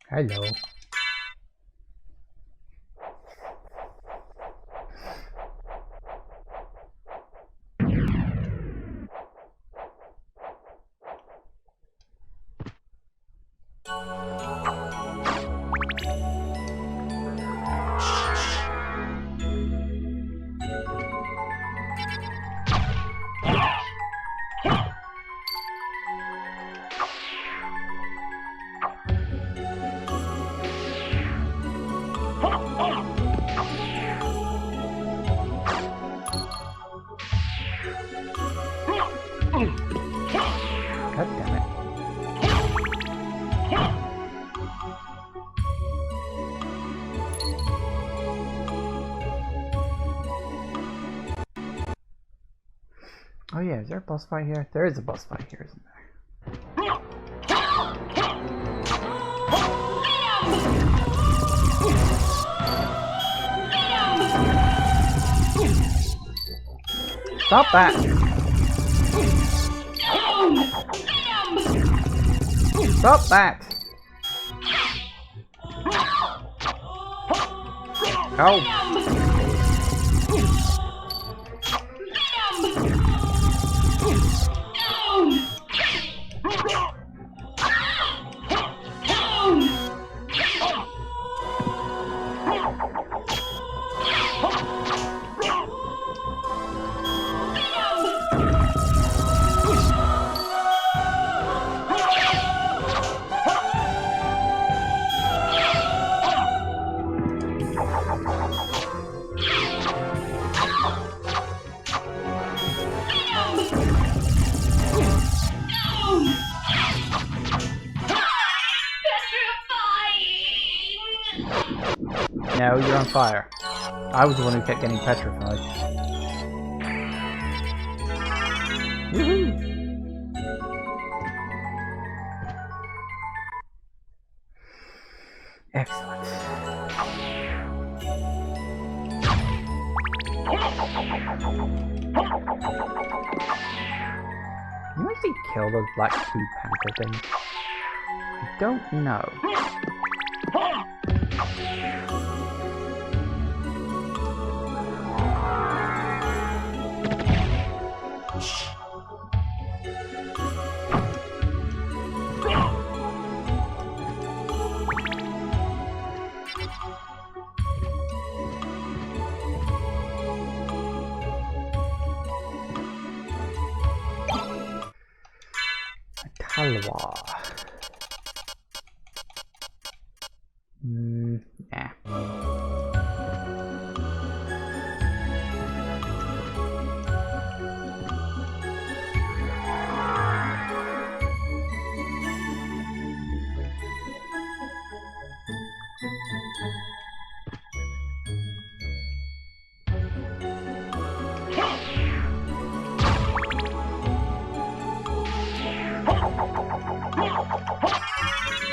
Hello. God damn it. Oh yeah, is there a boss fight here? There is a boss fight here, isn't there? Stop that! Stop that! Ow! No, you're on fire. I was the one who kept getting petrified. Woohoo! Excellent. Can you actually kill those black food panther things? I don't know. Halwa. Yeah.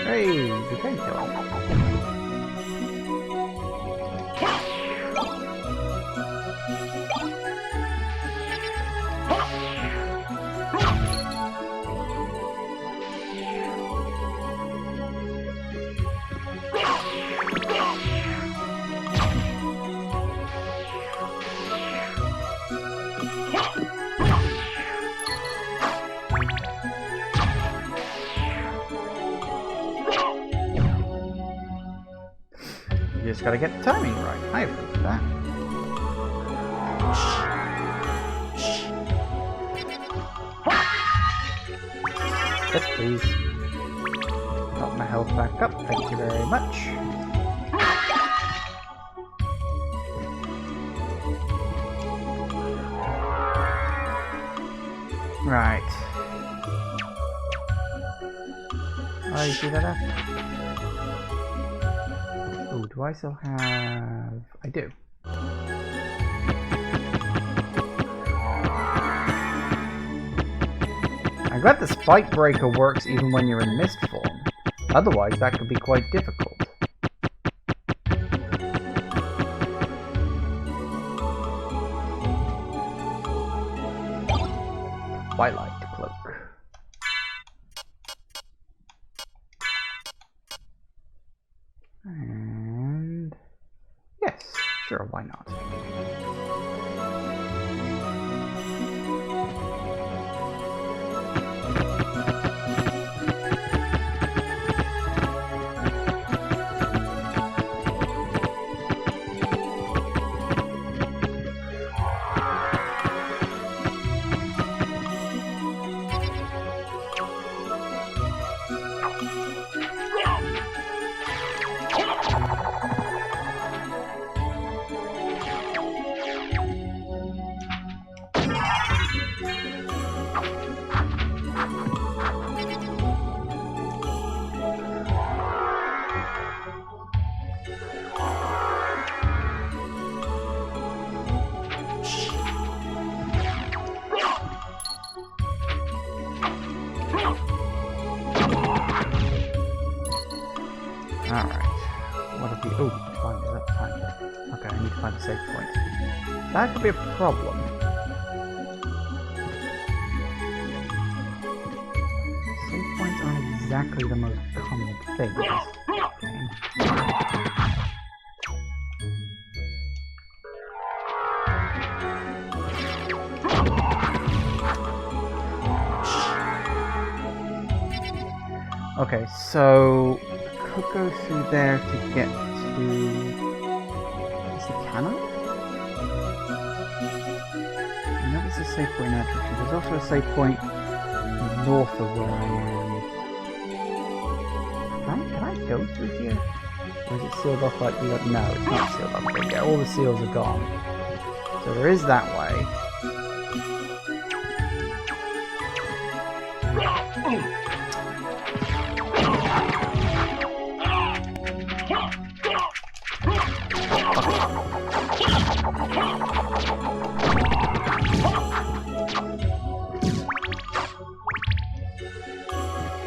Hey, we can kill him. You just gotta get the timing right. I approve that. Yes, please. Got my health back up. Thank you very much. Right. Oh, you see that up? Oh, do I still have... I do. I'm glad the spike breaker works even when you're in mist form. Otherwise, that could be quite difficult. Twilight cloak. And yes, sure, why not? Alright. What if we... Oh, find it. That's fine. Okay, I need to find a save point. That could be a problem. Save points aren't exactly the most common thing in this game. Okay, so... could go through there to get to... Is it Cannon? I know there's a save point in that direction. There's also a save point north of where I am. Can I go through here? Or is it sealed off like the other? No, it's not sealed off. There you go. All the seals are gone. So there is that way.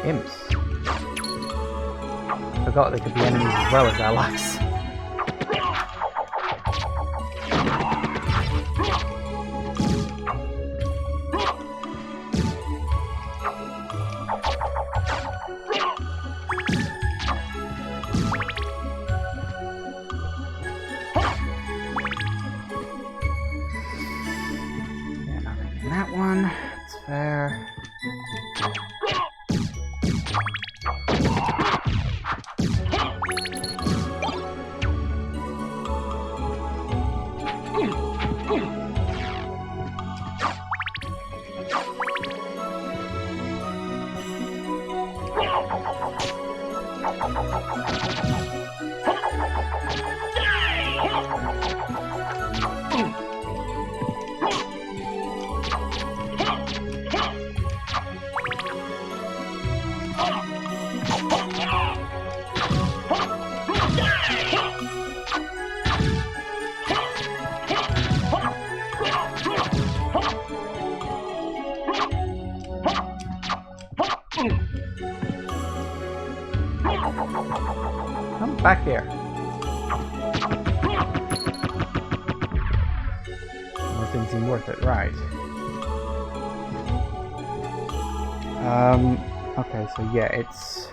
Imps. Forgot they could be enemies as well as allies. Yeah, nothing in that one. That's fair. Come back here. More things seem worth it, right? Okay, so yeah, it's...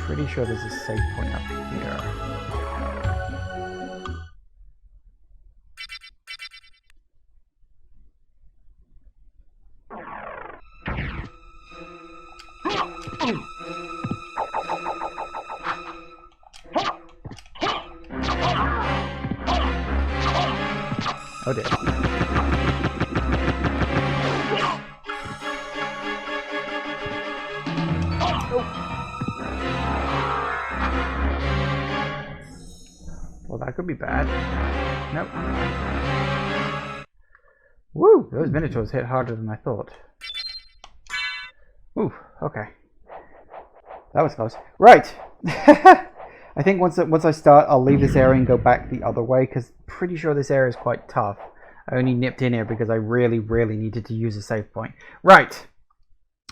Pretty sure there's a save point up here. Oh dear. Well, that could be bad. Nope. Woo! Those minotaurs hit harder than I thought. Ooh, okay. That was close. Right! I think once I start, I'll leave this area and go back the other way, because pretty sure this area is quite tough. I only nipped in here because I really, really needed to use a save point. Right!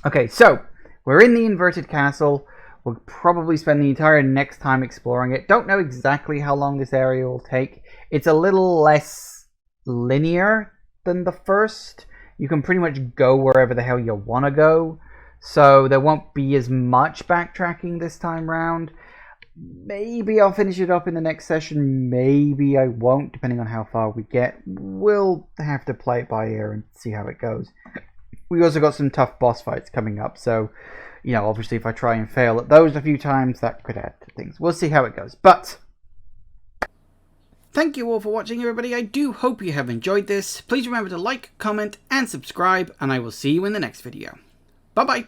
Okay, so, we're in the inverted castle. We'll probably spend the entire next time exploring it. Don't know exactly how long this area will take. It's a little less linear than the first. You can pretty much go wherever the hell you want to go. So there won't be as much backtracking this time round. Maybe I'll finish it up in the next session. Maybe I won't, depending on how far we get. We'll have to play it by ear and see how it goes. We also got some tough boss fights coming up, so... You know, obviously if I try and fail at those a few times, that could add to things. We'll see how it goes. But, thank you all for watching, everybody. I do hope you have enjoyed this. Please remember to like, comment, and subscribe, and I will see you in the next video. Bye-bye.